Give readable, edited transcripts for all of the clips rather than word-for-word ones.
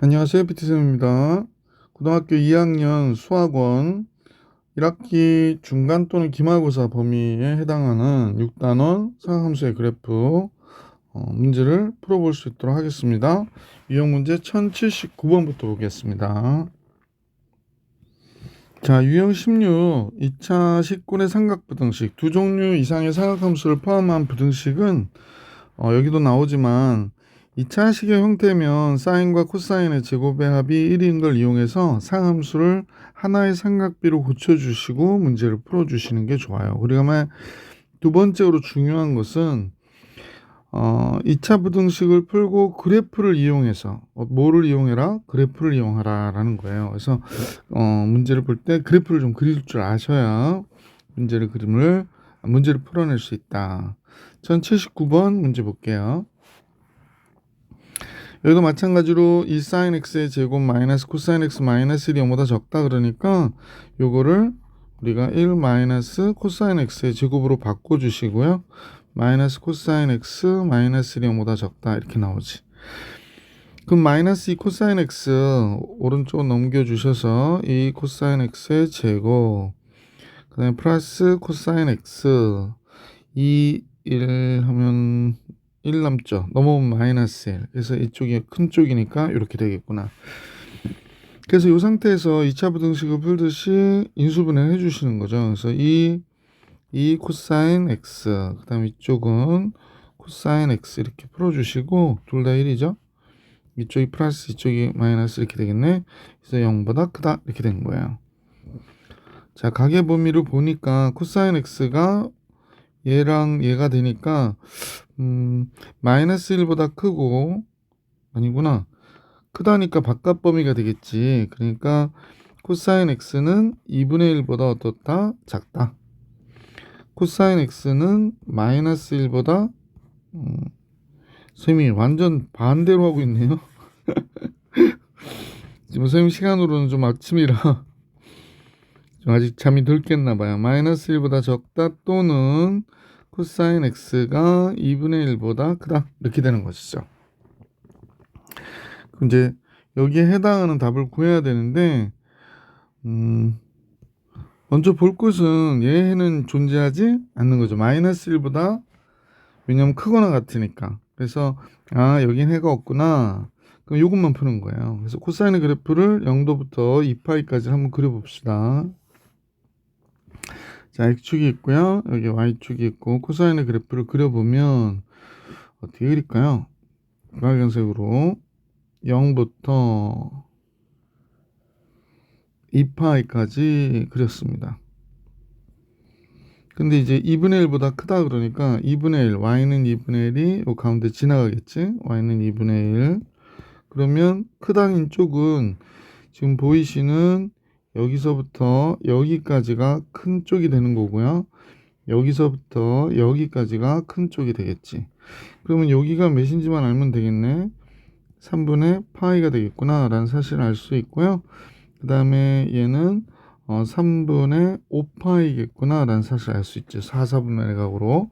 안녕하세요. PT쌤입니다. 고등학교 2학년 수학원 1학기 중간 또는 기말고사 범위에 해당하는 6단원 상함수의 그래프 문제를 풀어볼 수 있도록 하겠습니다. 유형 문제 1079번부터 보겠습니다. 자, 유형 16, 2차 식군의 삼각부등식, 두 종류 이상의 삼각함수를 포함한 부등식은 여기도 나오지만 2차 식의 형태면 사인과 코사인의 제곱의 합이 1인 걸 이용해서 상함수를 하나의 삼각비로 고쳐주시고 문제를 풀어주시는 게 좋아요. 그러면 두 번째로 중요한 것은 2차 부등식을 풀고 그래프를 이용해서 뭐를 이용해라? 그래프를 이용하라 라는 거예요. 그래서 문제를 볼 때 그래프를 좀 그릴 줄 아셔야 문제를 풀어낼 수 있다. 1079번 문제 볼게요. 여기도 마찬가지로 이 sin x의 제곱 마이너스 코사인 x 마이너스 1이 0보다 적다 그러니까 요거를 우리가 1 마이너스 코사인 x의 제곱으로 바꿔주시고요. 마이너스 코사인 x 마이너스 1이 0보다 적다 이렇게 나오지. 그럼 마이너스 2 코사인 x 오른쪽 넘겨주셔서 이 코사인 x의 제곱 그 다음에 플러스 코사인 x 2, 1 하면 1 남죠. 넘어오면 마이너스 1. 그래서 이쪽이 큰 쪽이니까 이렇게 되겠구나. 그래서 이 상태에서 2차 부등식을 풀듯이 인수분해 해주시는 거죠. 그래서 이 코사인 x, 그 다음에 이쪽은 코사인 x 이렇게 풀어주시고 둘 다 1이죠. 이쪽이 플러스 이쪽이 마이너스 이렇게 되겠네. 그래서 0보다 크다 이렇게 된 거예요. 자, 각의 범위를 보니까 코사인 x가 얘랑 얘가 되니까 마이너스 1보다 크고 아니구나. 크다니까 바깥 범위가 되겠지. 그러니까 코사인 x는 2분의 1보다 어떻다? 작다. 코사인 x는 마이너스 1보다 선생님이 완전 반대로 하고 있네요. 지금 선생님 시간으로는 좀 아침이라 좀 아직 잠이 덜 깼나 봐요. 마이너스 1보다 적다 또는 코사인 x가 2분의 1보다 크다 이렇게 되는 것이죠. 이제 여기에 해당하는 답을 구해야 되는데 먼저 볼 것은 얘는 존재하지 않는 거죠. 마이너스 1보다 왜냐면 크거나 같으니까. 그래서 여긴 해가 없구나. 그럼 이것만 푸는 거예요. 그래서 코사인의 그래프를 0도부터 2파이까지 한번 그려봅시다. 자, x축이 있고요. 여기 y축이 있고 코사인의 그래프를 그려보면 어떻게 그릴까요? 빨간색으로 0부터 2파이까지 그렸습니다. 근데 이제 2분의 1보다 크다 그러니까 2분의 1, y는 2분의 1이 요 가운데 지나가겠지? y는 2분의 1. 그러면 크다는 쪽은 지금 보이시는 여기서부터 여기까지가 큰 쪽이 되는 거고요. 여기서부터 여기까지가 큰 쪽이 되겠지. 그러면 여기가 몇인지만 알면 되겠네. 3분의 파이가 되겠구나 라는 사실을 알 수 있고요. 그 다음에 얘는 3분의 5파이겠구나 라는 사실을 알 수 있죠. 4, 4분의 내각으로.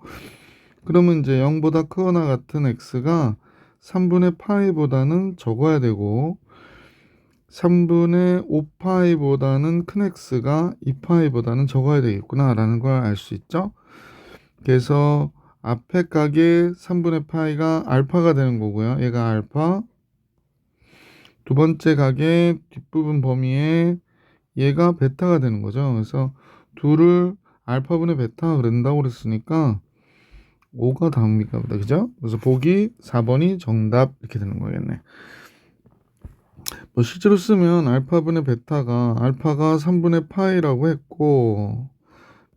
그러면 이제 0보다 크거나 같은 x가 3분의 파이보다는 적어야 되고 3분의 5파이보다는 큰 x가 2파이보다는 적어야 되겠구나 라는 걸 알 수 있죠. 그래서 앞에 각의 3분의 파이가 알파가 되는 거고요. 얘가 알파. 두 번째 각의 뒷부분 범위에 얘가 베타가 되는 거죠. 그래서 둘을 알파분의 베타가 그런다고 그랬으니까 5가 답입니까 보다. 그죠? 그래서 보기 4번이 정답 이렇게 되는 거겠네. 뭐 실제로 쓰면 알파분의 베타가 알파가 3분의 파이라고 했고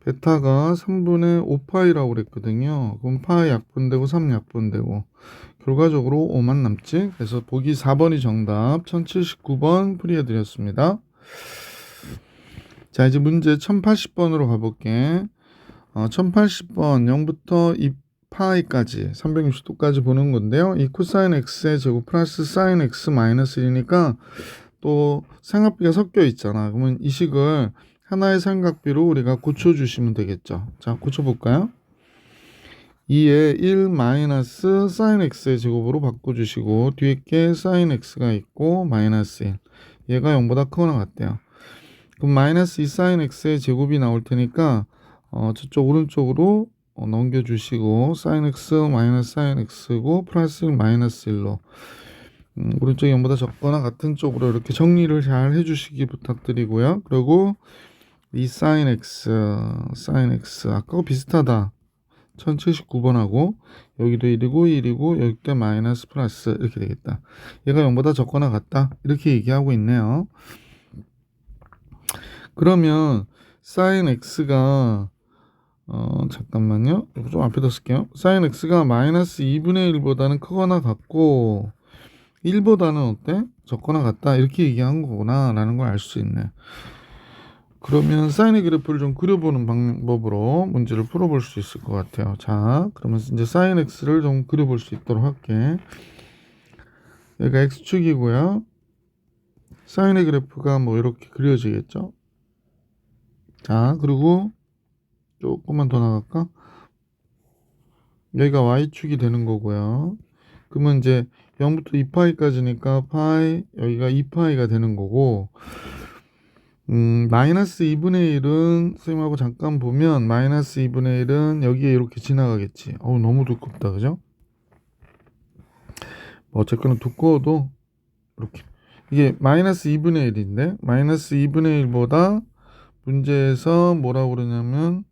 베타가 3분의 5파이라고 그랬거든요. 그럼 파이 약분되고 3 약분되고 결과적으로 5만 남지. 그래서 보기 4번이 정답. 1079번 풀이해드렸습니다. 자, 이제 문제 1080번으로 가볼게. 1080번 0부터 2파이까지 360도까지 보는 건데요. 이 코사인 x의 제곱 플러스 사인 x 마이너스 1이니까 또 삼각비가 섞여 있잖아. 그러면 이 식을 하나의 삼각비로 우리가 고쳐주시면 되겠죠. 자, 고쳐볼까요? 2에 1 마이너스 사인 x의 제곱으로 바꿔주시고 뒤에 게 사인 x가 있고 마이너스 1 얘가 0보다 크거나 같대요. 그럼 마이너스 2 사인 x의 제곱이 나올 테니까 저쪽 오른쪽으로 넘겨주시고 사인 x 마이너스 사인 x고 플러스 1 마이너스 1로 오른쪽이 0보다 적거나 같은 쪽으로 이렇게 정리를 잘 해주시기 부탁드리고요. 그리고 이 사인 x 아까하고 비슷하다. 1079번하고 여기도 1이고 1이고 여기도 마이너스 플러스 이렇게 되겠다. 얘가 0보다 적거나 같다. 이렇게 얘기하고 있네요. 그러면 사인 x가 잠깐만요. 좀 앞에다 쓸게요. 사인 x가 마이너스 2분의 1보다는 크거나 같고 1보다는 어때? 적거나 같다. 이렇게 얘기한 거구나 라는 걸 알 수 있네. 그러면 사인의 그래프를 좀 그려보는 방법으로 문제를 풀어볼 수 있을 것 같아요. 자, 그러면 이제 사인 x를 좀 그려볼 수 있도록 할게. 여기가 x축이고요. 사인의 그래프가 뭐 이렇게 그려지겠죠. 자, 그리고 조금만 더 나갈까? 여기가 y축이 되는 거고요. 그러면 이제 0부터 2파이까지니까 파이, 여기가 2파이가 되는 거고, 마이너스 2분의 1은 선생님하고 잠깐 보면 마이너스 2분의 1은 여기에 이렇게 지나가겠지. 너무 두껍다, 그죠? 어쨌거나 두꺼워도 이렇게 이게 마이너스 2분의 1인데 마이너스 2분의 1보다 문제에서 뭐라고 그러냐면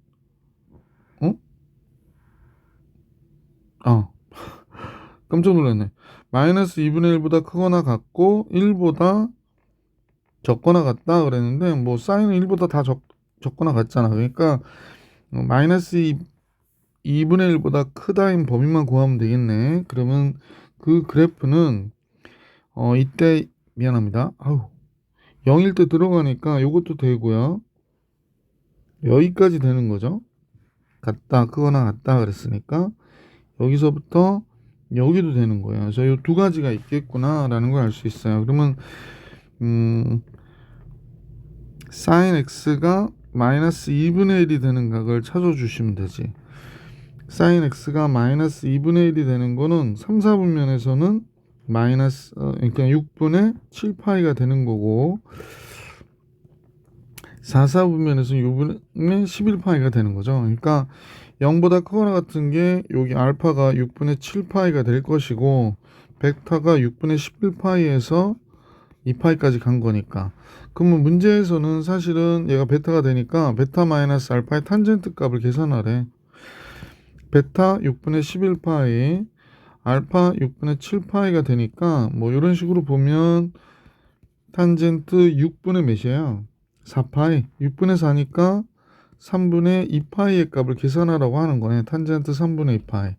깜짝 놀랐네. 마이너스 2분의 1보다 크거나 같고 1보다 적거나 같다 그랬는데 뭐 사인은 1보다 다 적거나 같잖아. 그러니까 마이너스 2분의 1보다 크다인 범위만 구하면 되겠네. 그러면 그 그래프는 이때 미안합니다. 0일 때 들어가니까 요것도 되고요. 여기까지 되는 거죠. 같다 크거나 같다 그랬으니까 여기서부터 여기도 되는 거예요. 그래서 이 두 가지가 있겠구나라는 걸 알 수 있어요. 그러면 사인 x가 마이너스 2분의 1이 되는 각을 찾아주시면 되지. 사인 x가 마이너스 2분의 1이 되는 거는 3, 4분면에서는 마이너스 그러니까 6분의 7파이가 되는 거고 4, 4분면에서는 6분의 11파이가 되는 거죠. 그러니까 0보다 크거나 같은 게 여기 알파가 6분의 7파이가 될 것이고 벡터가 6분의 11파이에서 2파이까지 간 거니까 그러면 문제에서는 사실은 얘가 베타가 되니까 베타 마이너스 알파의 탄젠트 값을 계산하래. 베타 6분의 11파이 알파 6분의 7파이가 되니까 뭐 이런 식으로 보면 탄젠트 6분의 몇이에요? 4파이 6분의 4니까 3분의 2파이의 값을 계산하라고 하는 거네. 탄젠트 3분의 2파이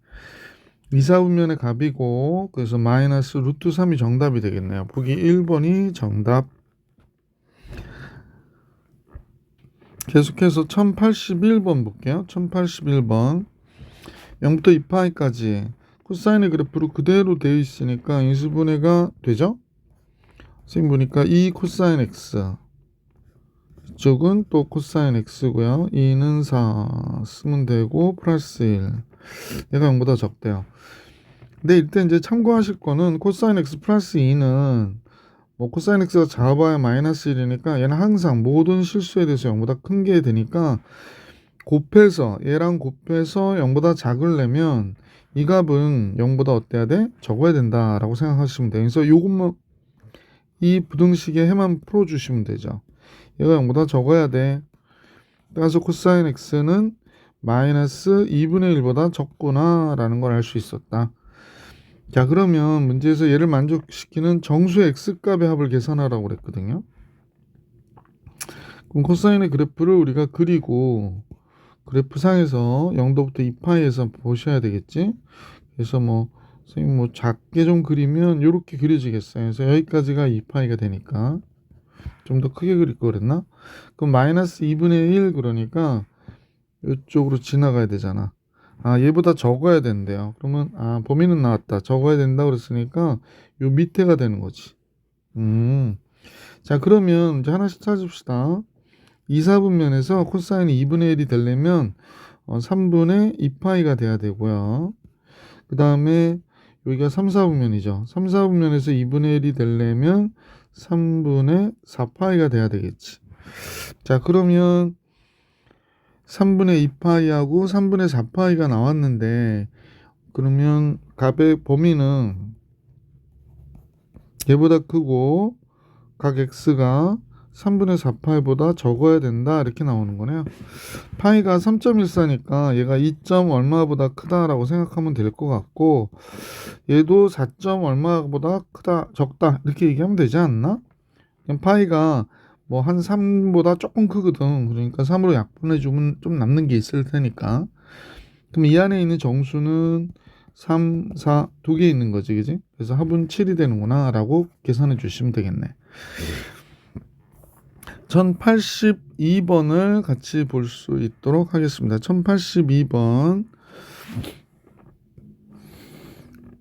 2, 4분면의 값이고 그래서 마이너스 루트 3이 정답이 되겠네요. 보기 1번이 정답. 계속해서 1081번 볼게요. 1081번 0부터 2파이까지 코사인의 그래프로 그대로 되어 있으니까 인수분해가 되죠. 선생님 보니까 2 코사인 x 이쪽은 또 코사인 x고요. 2는 4 쓰면 되고 플러스 1 얘가 0보다 적대요. 근데 일단 이제 참고하실 거는 코사인 x 플러스 2는 뭐 코사인 x가 작아봐야 마이너스 1이니까 얘는 항상 모든 실수에 대해서 0보다 큰 게 되니까 곱해서 얘랑 곱해서 0보다 작으려면 이 값은 0보다 어때야 돼? 적어야 된다라고 생각하시면 돼요. 그래서 요것만 이 부등식의 해만 풀어주시면 되죠. 얘가 0보다 적어야 돼. 따라서 코사인 x는 마이너스 2분의 1보다 적구나 라는 걸 알 수 있었다. 자, 그러면 문제에서 얘를 만족시키는 정수의 x값의 합을 계산하라고 그랬거든요. 그럼 코사인의 그래프를 우리가 그리고 그래프 상에서 0도부터 2파이에서 보셔야 되겠지. 그래서 뭐 선생님 뭐 작게 좀 그리면 이렇게 그려지겠어요. 그래서 여기까지가 2파이가 되니까 좀 더 크게 그릴 거 그랬나? 그럼 마이너스 2분의 1 그러니까 이쪽으로 지나가야 되잖아. 얘보다 적어야 된대요. 그러면 범위는 나왔다. 적어야 된다 그랬으니까 요 밑에가 되는 거지. 자, 그러면 이제 하나씩 찾읍시다. 2, 4분면에서 코사인이 2분의 1이 되려면 3분의 2파이가 돼야 되고요. 그 다음에 여기가 3, 4분면이죠. 3, 4분면에서 2분의 1이 되려면 3분의 4파이가 돼야 되겠지. 자, 그러면 3분의 2파이하고 3분의 4파이가 나왔는데, 그러면 값의 범위는 얘보다 크고 각 x가 3분의 4파이보다 적어야 된다, 이렇게 나오는 거네요. 파이가 3.14니까 얘가 2. 얼마보다 크다라고 생각하면 될 것 같고, 얘도 4. 얼마보다 크다, 적다, 이렇게 얘기하면 되지 않나? 그냥 파이가 뭐 한 3보다 조금 크거든. 그러니까 3으로 약분해주면 좀 남는 게 있을 테니까. 그럼 이 안에 있는 정수는 3, 4 두 개 있는 거지, 그지? 그래서 합은 7이 되는구나 라고 계산해 주시면 되겠네. 1082번을 같이 볼 수 있도록 하겠습니다. 1082번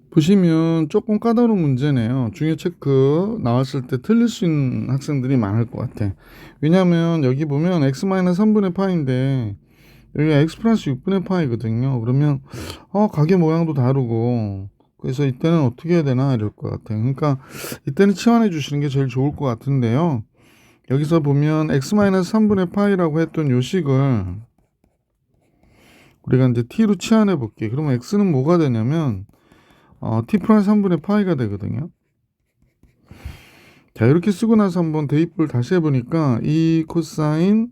보시면 조금 까다로운 문제네요. 중요 체크 나왔을 때 틀릴 수 있는 학생들이 많을 것 같아. 왜냐하면 여기 보면 x-3분의 파인데 여기가 x 플러스 6분의 파이거든요. 그러면 가게 모양도 다르고, 그래서 이때는 어떻게 해야 되나 이럴 것 같아요. 그러니까 이때는 치환해 주시는 게 제일 좋을 것 같은데요. 여기서 보면 x-3분의 파이라고 했던 요 식을 우리가 이제 t로 치환해 볼게요. 그러면 x는 뭐가 되냐면 t 플러스 3분의 파이가 되거든요. 자, 이렇게 쓰고 나서 한번 대입을 다시 해보니까 이 코사인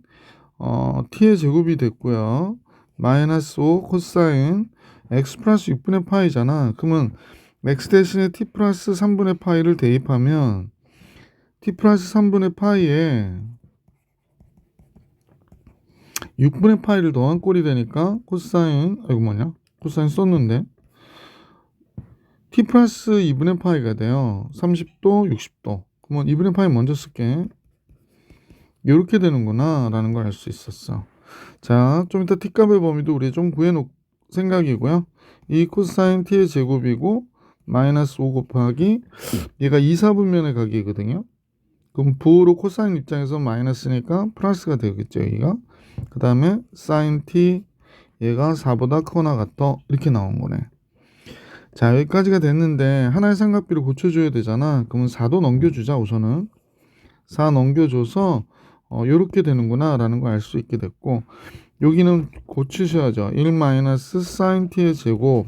t의 제곱이 됐고요. 마이너스 5 코사인 x 플러스 6분의 파이잖아. 그러면 x 대신에 t 플러스 3분의 파이를 대입하면 t 플러스 3분의 파이에 6분의 파이를 더한 꼴이 되니까 코사인, 코사인 썼는데 t 플러스 2분의 파이가 돼요. 30도, 60도. 그러면 2분의 파이 먼저 쓸게. 이렇게 되는구나 라는 걸 알 수 있었어. 자, 좀 이따 t값의 범위도 우리 좀 구해놓을 생각이고요. 이 코사인 t의 제곱이고 마이너스 5 곱하기 얘가 2, 4분면의 각이거든요. 그럼 부호로 코사인 입장에서 마이너스니까 플러스가 되겠죠, 여기가. 그 다음에 사인 t 얘가 4보다 크거나 같다, 이렇게 나온 거네. 자, 여기까지가 됐는데 하나의 삼각비를 고쳐줘야 되잖아. 그러면 4도 넘겨주자. 우선은 4 넘겨줘서 요렇게 되는구나 라는 걸 알 수 있게 됐고, 여기는 고치셔야죠. 1 마이너스 사인 t의 제곱.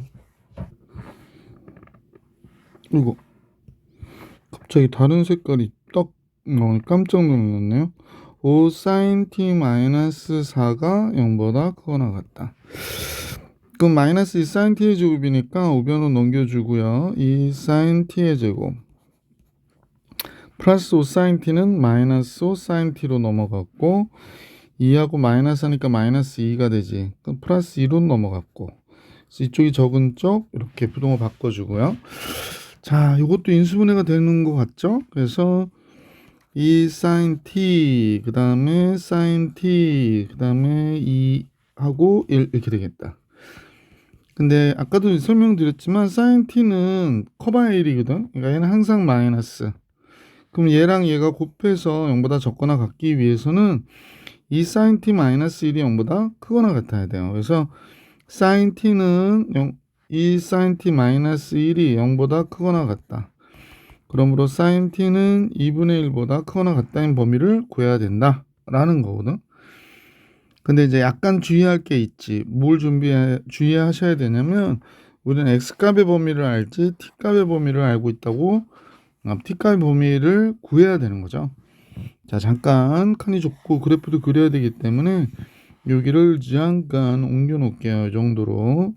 이거 갑자기 다른 색깔이 딱 깜짝 놀랐네요. 5 사인 t 마이너스 4가 0보다 크거나 같다. 그럼 마이너스 2 사인 t의 제곱이니까 우변으로 넘겨주고요. 2 사인 t의 제곱 플러스 5 사인 t는 마이너스 5 사인 t로 넘어갔고, 2하고 마이너스 하니까 마이너스 2가 되지. 그럼 플러스 2로 넘어갔고, 그래서 이쪽이 적은 쪽 이렇게 부동호 바꿔주고요. 자, 이것도 인수분해가 되는 것 같죠? 그래서 2 사인 t, 그 다음에 사인 t, 그 다음에 2하고 1 이렇게 되겠다. 근데 아까도 설명드렸지만 사인 t는 커바의 1이거든. 그러니까 얘는 항상 마이너스. 그럼 얘랑 얘가 곱해서 0보다 적거나 같기 위해서는 이 사인 t 마이너스 1이 0보다 크거나 같아야 돼요. 그래서 사인 t는 2 사인 t 마이너스 1이 0보다 크거나 같다. 그러므로 사인 t는 2분의 1보다 크거나 같다는 범위를 구해야 된다 라는 거거든. 근데 이제 약간 주의할 게 있지. 뭘 주의하셔야 되냐면, 우리는 x값의 범위를 알지 t값의 범위를 알고 있다고 t값의 범위를 구해야 되는 거죠. 자, 잠깐 칸이 좁고 그래프도 그려야 되기 때문에 여기를 잠깐 옮겨 놓을게요. 이 정도로.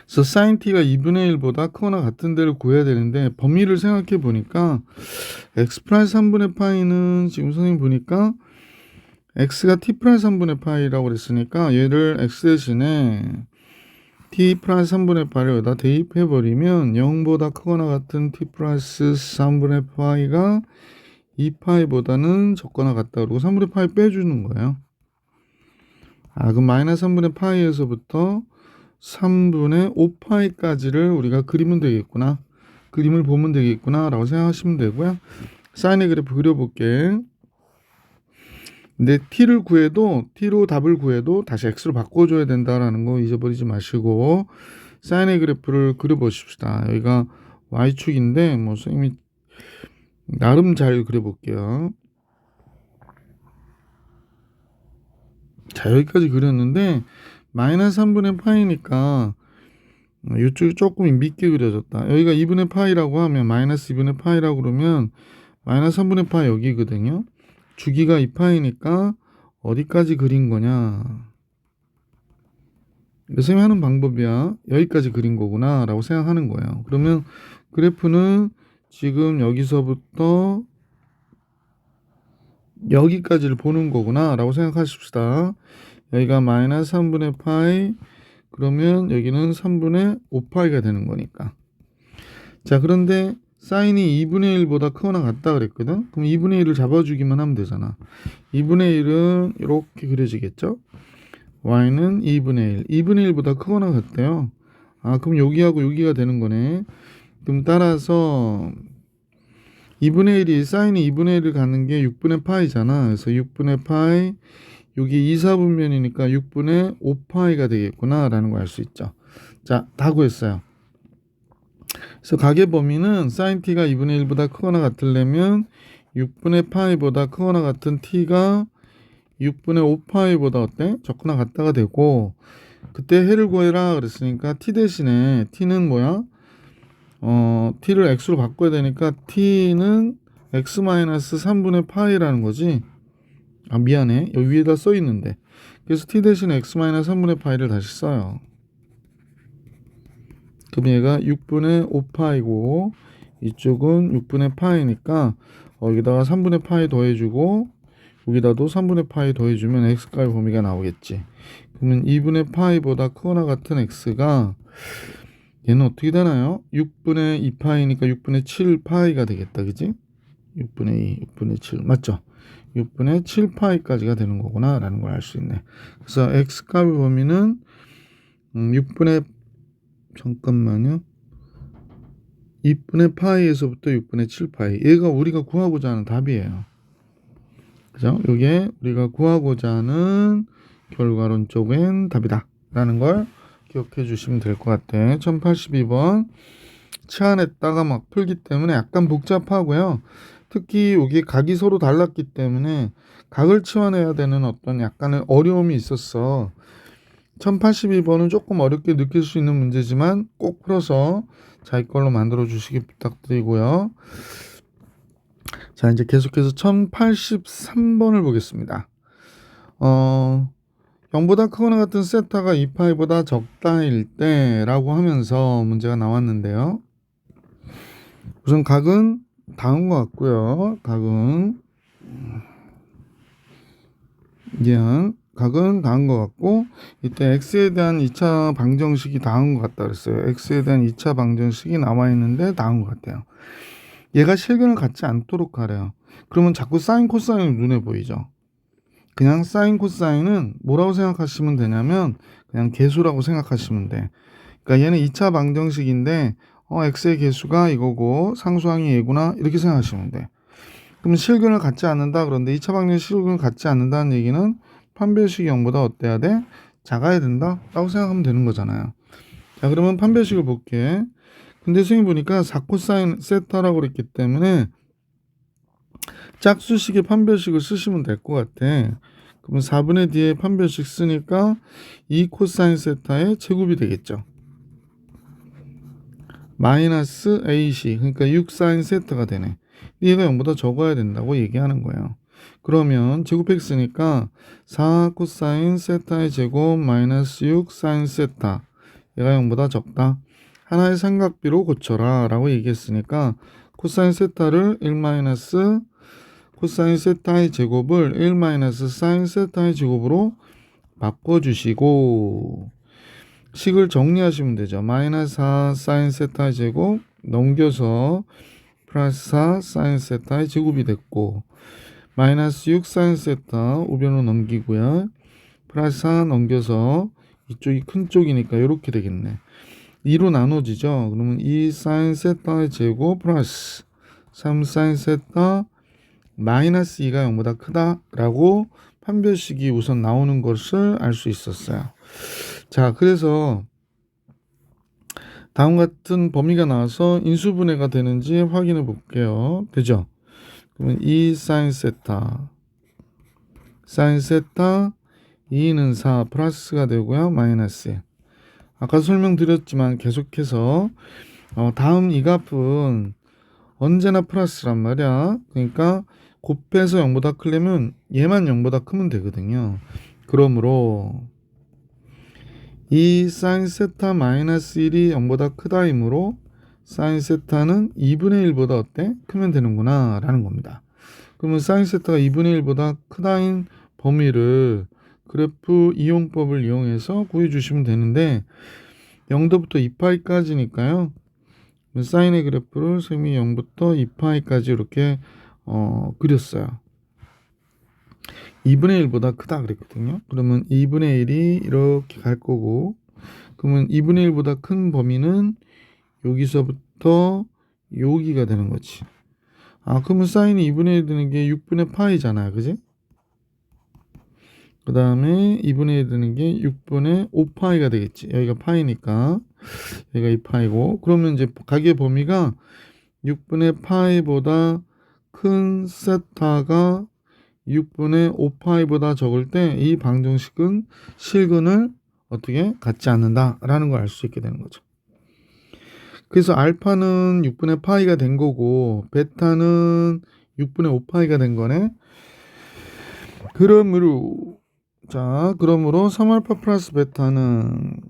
그래서 sin t가 2분의 1보다 크거나 같은 데를 구해야 되는데, 범위를 생각해 보니까 x 플러스 3분의 파이는 지금 선생님 보니까 x가 t 플러스 3분의 파이라고 그랬으니까 얘를 x 대신에 t 플러스 3분의 파이를 여기다 대입해 버리면 0보다 크거나 같은 t 플러스 3분의 파이가 2파이보다는 적거나 같다. 그러고 3분의 파이 빼주는 거예요. 그럼 마이너스 3분의 파이에서부터 3분의 5파이까지를 우리가 그리면 되겠구나. 그림을 보면 되겠구나 라고 생각하시면 되고요. 사인의 그래프 그려볼게. 근데 t를 구해도 t로 답을 구해도 다시 x로 바꿔줘야 된다라는 거 잊어버리지 마시고 사인의 그래프를 그려보십시다. 여기가 y축인데 뭐 선생님이 나름 잘 그려볼게요. 자, 여기까지 그렸는데 마이너스 3분의 파이니까 이쪽이 조금 밉게 그려졌다. 여기가 2분의 파이라고 하면 마이너스 2분의 파이라고 그러면 마이너스 3분의 파이 여기거든요. 주기가 2파이니까 어디까지 그린 거냐. 선생님이 하는 방법이야. 여기까지 그린 거구나 라고 생각하는 거예요. 그러면 그래프는 지금 여기서부터 여기까지를 보는 거구나 라고 생각하십시다. 여기가 마이너스 3분의 파이, 그러면 여기는 3분의 5파이가 되는 거니까. 자, 그런데 사인이 2분의 1보다 크거나 같다 그랬거든. 그럼 2분의 1을 잡아주기만 하면 되잖아. 2분의 1은 이렇게 그려지겠죠. y는 2분의 1, 2분의 1보다 크거나 같대요. 아, 그럼 여기하고 여기가 되는 거네. 그럼 따라서 2분의 1이 사인이 2분의 1을 갖는 게 6분의 파이잖아. 그래서 6분의 파이, 여기 2, 4분면이니까 6분의 5파이가 되겠구나 라는 걸 알 수 있죠. 자, 다 구했어요. 그래서 각의 범위는 sin t가 2분의 1보다 크거나 같으려면 6분의 파이보다 크거나 같은 t가 6분의 5파이보다 어때? 적거나 같다가 되고, 그때 해를 구해라 그랬으니까 t 대신에 t는 뭐야? t를 x로 바꿔야 되니까 t는 x-3분의 파이라는 거지. 아, 미안해. 여기 위에다 써 있는데. 그래서 t 대신에 x-3분의 파이를 다시 써요. 그럼 얘가 6분의 5파이고 이쪽은 6분의 파이니까 여기다가 3분의 파이 더해주고 여기다도 3분의 파이 더해주면 x값의 범위가 나오겠지. 그러면 2분의 파이보다 크거나 같은 x가 얘는 어떻게 되나요? 6분의 2파이니까 6분의 7파이가 되겠다. 그지? 6분의 2, 6분의 7 맞죠? 6분의 7파이까지가 되는 거구나 라는 걸 알 수 있네. 그래서 x값의 범위는 6분의 잠깐만요. 2분의 파이에서부터 6분의 7파이. 얘가 우리가 구하고자 하는 답이에요. 그죠? 이게 우리가 구하고자 하는 결과론적인 답이다. 라는 걸 기억해 주시면 될 것 같아. 1082번. 치환했다가 막 풀기 때문에 약간 복잡하고요. 특히 여기 각이 서로 달랐기 때문에 각을 치환해야 되는 어떤 약간의 어려움이 있었어. 1082번은 조금 어렵게 느낄 수 있는 문제지만 꼭 풀어서 자기 걸로 만들어 주시기 부탁드리고요. 자, 이제 계속해서 1083번을 보겠습니다. 0보다 크거나 같은 세타가 2파이보다 적다일 때 라고 하면서 문제가 나왔는데요. 우선 각은 다음 것 같고요. 각은 각은 다음 것 같고, 이때 x에 대한 2차 방정식이 다음 것 같다 그랬어요. x에 대한 2차 방정식이 나와 있는데 다음 것 같아요. 얘가 실근을 갖지 않도록 하래요. 그러면 자꾸 사인 코사인이 눈에 보이죠. 그냥 사인 코사인은 뭐라고 생각하시면 되냐면 그냥 개수라고 생각하시면 돼. 그러니까 얘는 2차 방정식인데 x의 개수가 이거고 상수항이 얘구나 이렇게 생각하시면 돼. 그럼 실근을 갖지 않는다. 그런데 2차 방정식 실근을 갖지 않는다는 얘기는 판별식이 0보다 어때야 돼? 작아야 된다? 라고 생각하면 되는 거잖아요. 자, 그러면 판별식을 볼게. 근데 선생님 보니까 4코사인 세타라고 그랬기 때문에 짝수식의 판별식을 쓰시면 될 것 같아. 그러면 4분의 D의 판별식 쓰니까 2코사인 세타의 제곱이 되겠죠. 마이너스 AC, 그러니까 6사인 세타가 되네. 얘가 0보다 적어야 된다고 얘기하는 거예요. 그러면 제곱했으니까 4코사인 세타의 제곱 마이너스 6사인 세타, 얘가 0보다 적다. 하나의 삼각비로 고쳐라 라고 얘기했으니까 코사인 세타를 1 마이너스 코사인 세타의 제곱을 1 마이너스 사인 세타의 제곱으로 바꿔주시고 식을 정리하시면 되죠. 마이너스 4 사인 세타의 제곱 넘겨서 플러스 4 사인 세타의 제곱이 됐고 마이너스 6 사인 세타 우변으로 넘기고요. 플러스 4 넘겨서 이쪽이 큰 쪽이니까 이렇게 되겠네. 2로 나눠지죠. 그러면 2 사인 세타의 제곱 플러스 3 사인 세타 마이너스 2가 0보다 크다 라고 판별식이 우선 나오는 것을 알 수 있었어요. 자, 그래서 다음 같은 범위가 나와서 인수분해가 되는지 확인해 볼게요. 되죠? 그러면 2 사인 세타 사인 세타 2는 4 플러스가 되고요. 마이너스. 아까 설명드렸지만 계속해서 다음 이 값은 언제나 플러스란 말이야. 그러니까 곱해서 0보다 크려면 얘만 0보다 크면 되거든요. 그러므로 이 사인 세타 마이너스 1이 0보다 크다이므로 사인 세타는 2분의 1보다 어때? 크면 되는구나 라는 겁니다. 그러면 사인 세타가 2분의 1보다 크다인 범위를 그래프 이용법을 이용해서 구해주시면 되는데 0도부터 2파이까지니까요. 사인의 그래프를 셈이 0부터 2파이까지 이렇게 그렸어요. 2분의 1보다 크다 그랬거든요. 그러면 2분의 1이 이렇게 갈 거고, 그러면 2분의 1보다 큰 범위는 여기서부터 여기가 되는 거지. 그러면 사인이 2분의 1 되는 게 6분의 파이잖아요. 그지? 그 다음에 2분의 1 되는 게 6분의 5파이가 되겠지. 여기가 파이니까 여기가 2파이고, 그러면 이제 각의 범위가 6분의 파이보다 큰 세타가 6분의 5파이보다 적을 때 이 방정식은 실근을 어떻게 갖지 않는다라는 걸 알 수 있게 되는 거죠. 그래서 알파는 6분의 파이가 된 거고 베타는 6분의 5파이가 된 거네. 그러므로 3알파 플러스 베타는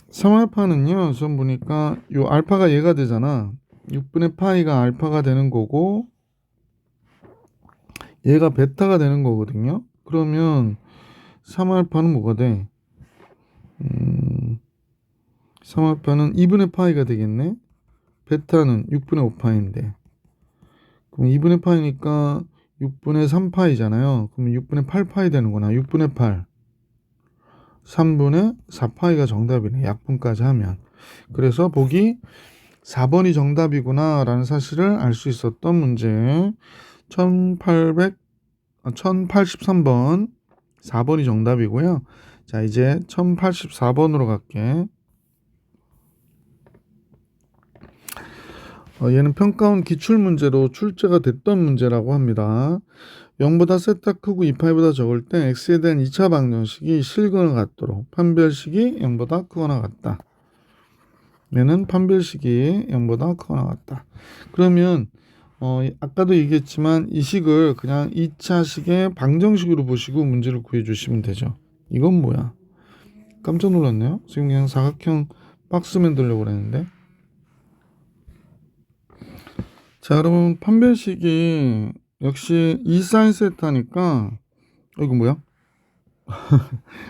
3알파는요. 전 보니까 요 알파가 얘가 되잖아. 6분의 파이가 알파가 되는 거고 얘가 베타가 되는 거거든요. 그러면 3알파는 뭐가 돼? 3알파는 2분의 파이가 되겠네. 베타는 6분의 5파이인데. 그럼 2분의 파이니까 6분의 3파이잖아요. 그럼 6분의 8파이 되는구나. 6분의 8. 3분의 4파이가 정답이네. 약분까지 하면. 그래서 보기 4번이 정답이구나 라는 사실을 알 수 있었던 문제. 1083번 4번이 정답이고요. 자, 이제 1084번으로 갈게. 얘는 평가원 기출문제로 출제가 됐던 문제라고 합니다. 0보다 세타 크고 2파이보다 적을 때 x에 대한 2차 방정식이 실근을 갖도록 판별식이 0보다 크거나 같다. 얘는 판별식이 0보다 크거나 같다. 그러면 아까도 얘기했지만 이 식을 그냥 2차식의 방정식으로 보시고 문제를 구해주시면 되죠. 이건 뭐야? 깜짝 놀랐네요. 지금 그냥 사각형 박스 만들려고 그랬는데. 자, 여러분 판별식이 역시 2사인 세타니까 이거 뭐야?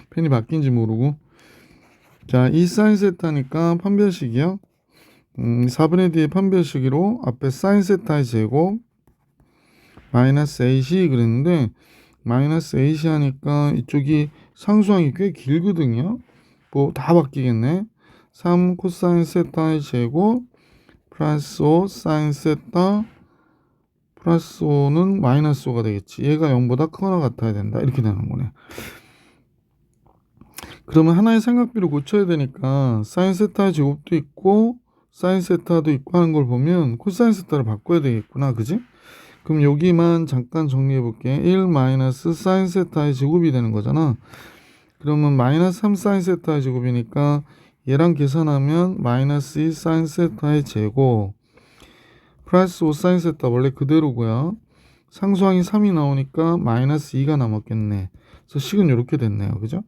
펜이 바뀐지 모르고. 자, 2사인 세타니까 판별식이요. 4분의 D의 판별식으로 앞에 사인 세타의 제곱 마이너스 AC 그랬는데 마이너스 AC 하니까 이쪽이 상수항이 꽤 길거든요. 뭐 다 바뀌겠네. 3 코사인 세타의 제곱 플러스 5 사인 세타 플러스 5는 마이너스 5가 되겠지. 얘가 0보다 크거나 같아야 된다. 이렇게 되는 거네. 그러면 하나의 삼각비를 고쳐야 되니까 사인 세타의 제곱도 있고 사인 세타도 있고 하는 걸 보면 코사인 세타를 바꿔야 되겠구나. 그지? 그럼 여기만 잠깐 정리해 볼게. 1 마이너스 사인 세타의 제곱이 되는 거잖아. 그러면 마이너스 3 사인 세타의 제곱이니까 얘랑 계산하면 마이너스 2 사인 세타의 제곱 플러스 5 사인 세타 원래 그대로고요. 상수항이 3이 나오니까 마이너스 2가 남았겠네. 그래서 식은 이렇게 됐네요. 그죠?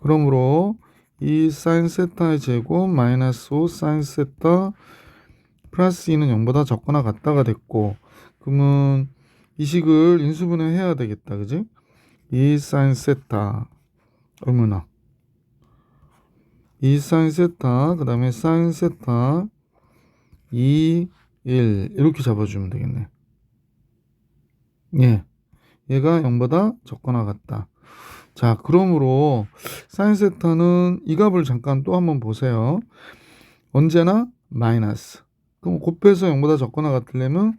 그러므로 2 사인 세타의 제곱 마이너스 5 사인 세타 플러스 2는 0보다 적거나 같다가 됐고, 그러면 이 식을 인수분해 해야 되겠다. 그지? 2 사인 세타 얼마나? 2 사인 세타 그 다음에 사인 세타 2 1 이렇게 잡아주면 되겠네. 예, 얘가 0보다 적거나 같다. 자, 그러므로 사인 세타는 이 값을 잠깐 또 한번 보세요. 언제나 마이너스. 그럼 곱해서 0보다 적거나 같으려면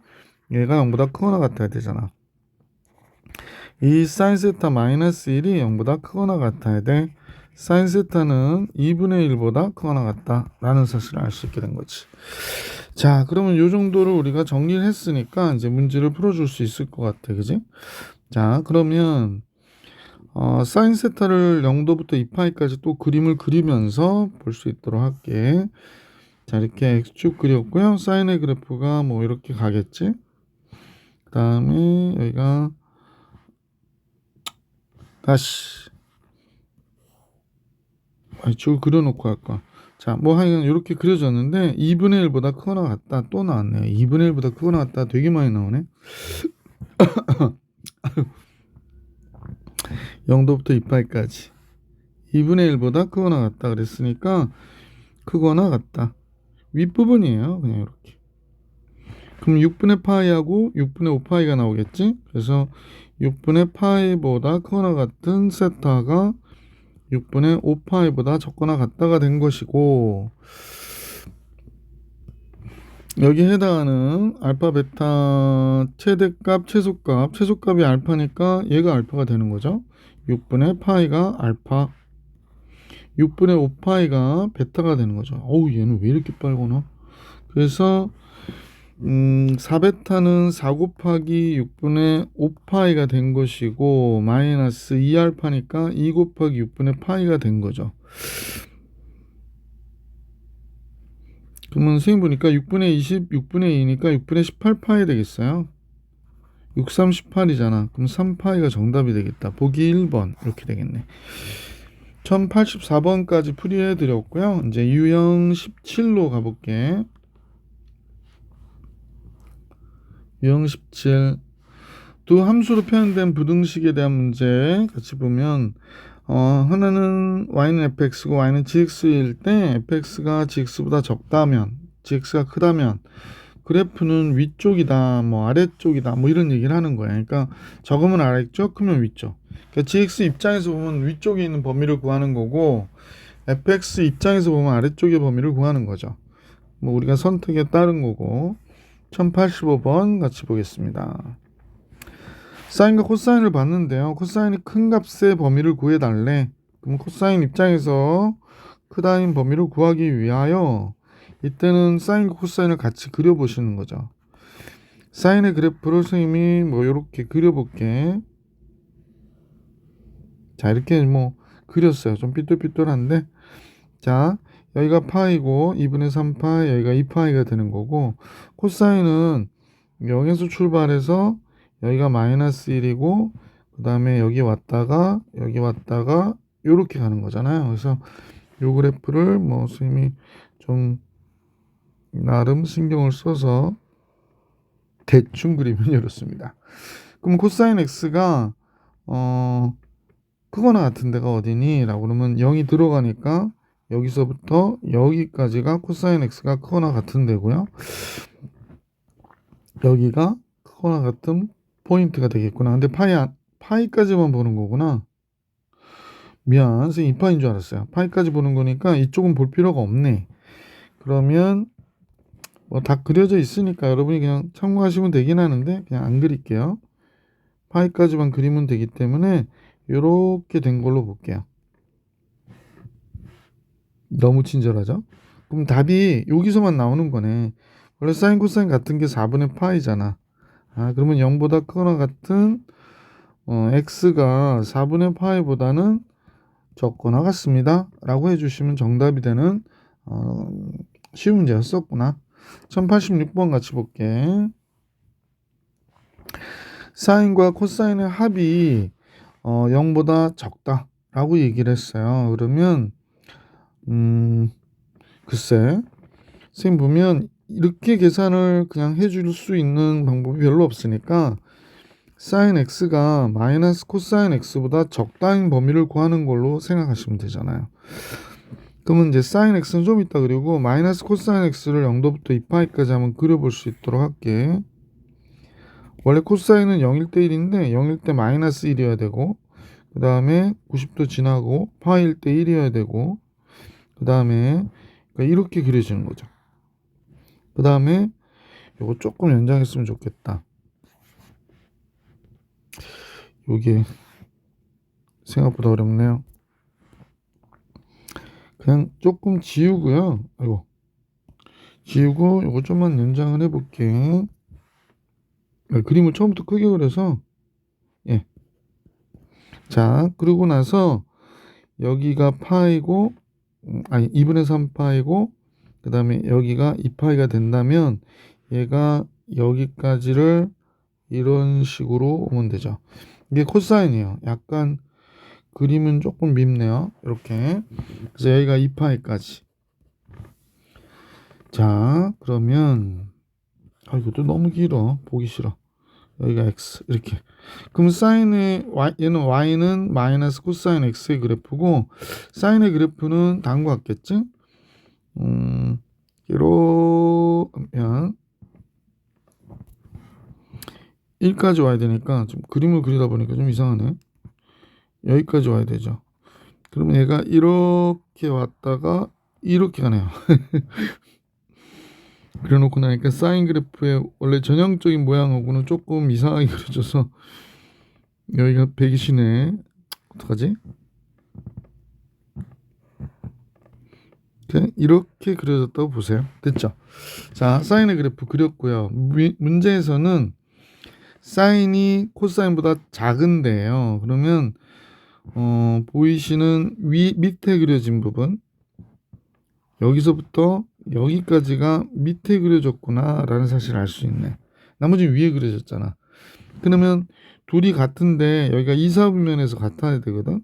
얘가 0보다 크거나 같아야 되잖아. 이 사인 세타 마이너스 1이 0보다 크거나 같아야 돼. 사인 세타는 2분의 1보다 크거나 같다 라는 사실을 알 수 있게 된 거지. 자, 그러면 이 정도를 우리가 정리를 했으니까 이제 문제를 풀어줄 수 있을 것 같아. 그지? 자, 그러면 사인 세타를 0도부터 2파이까지 또 그림을 그리면서 볼 수 있도록 할게. 자, 이렇게 X축 그렸고요. 사인의 그래프가 뭐 이렇게 가겠지. 그 다음에 여기가 다시 X축을 그려놓고 할까. 자, 뭐 하여간 이렇게 그려졌는데 2분의 1보다 크거나 같다 또 나왔네요. 2분의 1보다 크거나 같다 되게 많이 나오네. 0도부터 2파이까지 2분의 1보다 크거나 같다 그랬으니까 크거나 같다. 윗부분이에요. 그냥 이렇게. 그럼 6분의 파이하고 6분의 5파이가 나오겠지? 그래서 6분의 파이보다 크거나 같은 세타가 6분의 5파이보다 적거나 같다가 된 것이고, 여기 해당하는 알파, 베타, 최대값, 최소값, 최소값이 알파니까 얘가 알파가 되는 거죠. 6분의 파이가 알파, 6분의 5파이가 베타가 되는 거죠. 어우, 얘는 왜 이렇게 빨거나? 그래서 4베타는 4 곱하기 6분의 5파이가 된 것이고 마이너스 2알파니까 2 곱하기 6분의 파이가 된 거죠. 그러면 선생님 보니까 6분의 20, 6분의 2니까 6분의 18파이 되겠어요. 6, 3, 18이잖아. 그럼 3파이가 정답이 되겠다. 보기 1번 이렇게 되겠네. 1084번까지 풀이해 드렸고요. 이제 유형 17로 가볼게. 유형 17. 두 함수로 표현된 부등식에 대한 문제 같이 보면 하나는 y는 fx고 y는 gx일 때 fx가 gx보다 적다면 gx가 크다면 그래프는 위쪽이다 뭐 아래쪽이다 뭐 이런 얘기를 하는 거야. 그러니까 적으면 아래쪽 크면 위쪽. 그러니까 gx 입장에서 보면 위쪽에 있는 범위를 구하는 거고 fx 입장에서 보면 아래쪽의 범위를 구하는 거죠. 뭐 우리가 선택에 따른 거고. 1085번 같이 보겠습니다. 사인과 코사인을 봤는데요. 코사인이 큰 값의 범위를 구해달래. 그럼 코사인 입장에서 크다인 범위를 구하기 위하여 이때는 사인과 코사인을 같이 그려보시는 거죠. 사인의 그래프를 선생님이 뭐 이렇게 그려볼게. 자, 이렇게 뭐 그렸어요. 좀 삐뚤삐뚤한데 자, 여기가 파이고 2분의 3파이 여기가 2파이가 되는 거고 코사인은 0에서 출발해서 여기가 마이너스 1이고 그 다음에 여기 왔다가 요렇게 가는 거잖아요. 그래서 요 그래프를 뭐 선생님이 좀 나름 신경을 써서 대충 그리면 이렇습니다. 그럼 코사인 x가 크거나 같은 데가 어디니? 라고 그러면 0이 들어가니까 여기서부터 여기까지가 코사인 x가 크거나 같은 데고요. 여기가 크거나 같은 포인트가 되겠구나. 근데 파이까지만 보는 거구나. 미안, 선생님 2파인 줄 알았어요. 파이까지 보는 거니까 이쪽은 볼 필요가 없네. 그러면 뭐 다 그려져 있으니까 여러분이 그냥 참고하시면 되긴 하는데 그냥 안 그릴게요. 파이까지만 그리면 되기 때문에 이렇게 된 걸로 볼게요. 너무 친절하죠? 그럼 답이 여기서만 나오는 거네. 원래 사인 코사인 같은 게 4분의 파이잖아. 그러면 0보다 크거나 같은 x가 4분의 파이보다는 적거나 같습니다. 라고 해주시면 정답이 되는 쉬운 문제였었구나. 1086번 같이 볼게. 사인과 코사인의 합이 0보다 적다 라고 얘기를 했어요. 그러면 글쎄 선생님 보면 이렇게 계산을 그냥 해줄 수 있는 방법이 별로 없으니까 사인 x가 마이너스 코사인 x보다 적다인 범위를 구하는 걸로 생각하시면 되잖아요. 그러면 이제 사인 x는 좀 이따 그리고 마이너스 코사인 x를 0도부터 2파이까지 한번 그려볼 수 있도록 할게. 원래 코사인은 0일 때 1인데 0일 때 마이너스 1이어야 되고 그 다음에 90도 지나고 파이일 때 1이어야 되고 그 다음에 이렇게 그려지는 거죠. 그 다음에 이거 조금 연장했으면 좋겠다. 요게 생각보다 어렵네요. 그냥 조금 지우고요. 아이고. 지우고 요거 좀만 연장을 해볼게. 그림을 처음부터 크게 그려서 예. 자, 그러고 나서 여기가 파이고 아니 2분의 3파이고 그 다음에 여기가 2파이가 된다면 얘가 여기까지를 이런 식으로 오면 되죠. 이게 코사인이에요. 약간 그림은 조금 밉네요. 이렇게. 그래서 여기가 2파이까지. 자, 그러면 이것도 너무 길어. 보기 싫어. 여기가 x 이렇게. 그럼 사인의 얘는 y는 마이너스 코사인 x의 그래프고 사인의 그래프는 다음 거 같겠지? 이러면 1까지 와야 되니까 좀 그림을 그리다 보니까 좀 이상하네. 여기까지 와야 되죠. 그러면 얘가 이렇게 왔다가 이렇게 가네요. 그래놓고 나니까 사인 그래프의 원래 전형적인 모양하고는 조금 이상하게 그려져서 여기가 120이네. 어떡하지? 이렇게 그려졌다고 보세요. 됐죠? 자, 사인의 그래프 그렸고요. 문제에서는 사인이 코사인보다 작은데요. 그러면 보이시는 밑에 그려진 부분 여기서부터 여기까지가 밑에 그려졌구나 라는 사실을 알 수 있네. 나머지는 위에 그려졌잖아. 그러면 둘이 같은데 여기가 2, 4분면에서 같아야 되거든.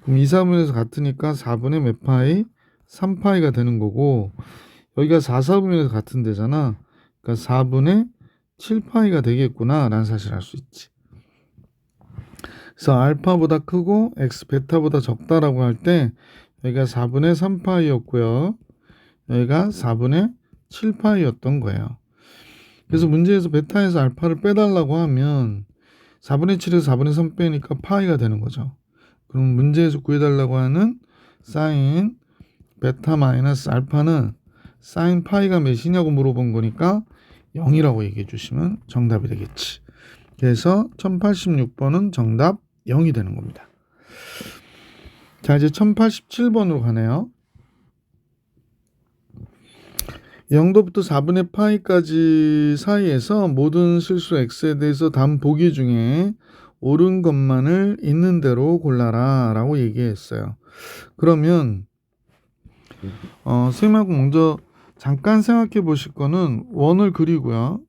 그럼 2, 4분면에서 같으니까 4분의 몇 파이? 3파이가 되는 거고 여기가 4, 4분면에서 같은 데잖아. 그러니까 4분의 7파이가 되겠구나 라는 사실을 알 수 있지. 그래서 알파보다 크고 x 베타보다 적다라고 할 때 여기가 4분의 3파이였고요. 여기가 4분의 7파이였던 거예요. 그래서 문제에서 베타에서 알파를 빼달라고 하면 4분의 7에서 4분의 3 빼니까 파이가 되는 거죠. 그럼 문제에서 구해달라고 하는 사인 베타 마이너스 알파는 사인 파이가 몇이냐고 물어본 거니까 0이라고 얘기해 주시면 정답이 되겠지. 그래서 1086번은 정답 0이 되는 겁니다. 자, 이제 1087번으로 가네요. 0도부터 4분의 파이까지 사이에서 모든 실수 x에 대해서 다음 보기 중에 옳은 것만을 있는 대로 골라라 라고 얘기했어요. 그러면 선생님하고 먼저 잠깐 생각해 보실 거는 원을 그리고요.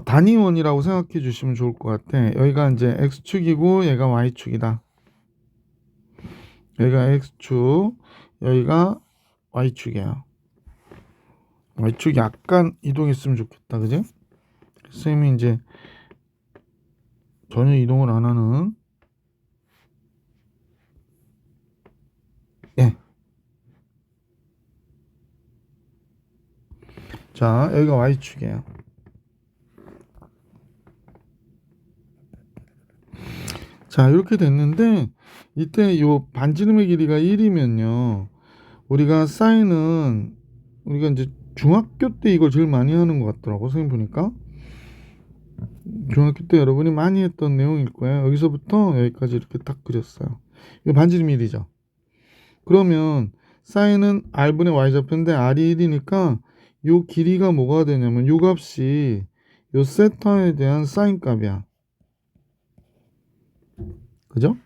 단위원이라고 생각해 주시면 좋을 것 같아. 여기가 이제 x축이고 얘가 y축이다. 여기가 x축, 여기가 y축이에요. y축이 약간 이동했으면 좋겠다. 그지? 선생님이 이제 전혀 이동을 안 하는 예. 자, 여기가 y축이에요. 자, 이렇게 됐는데 이때 요 반지름의 길이가 1이면요. 우리가 사인은 우리가 이제 중학교 때 이걸 제일 많이 하는 것 같더라고. 선생님 보니까. 중학교 때 여러분이 많이 했던 내용일 거예요. 여기서부터 여기까지 이렇게 딱 그렸어요. 이거 반지름 1이죠. 그러면 사인은 r분의 y좌표인데 r이 1이니까 요 길이가 뭐가 되냐면 요 값이 요 세타에 대한 사인 값이야. 그죠?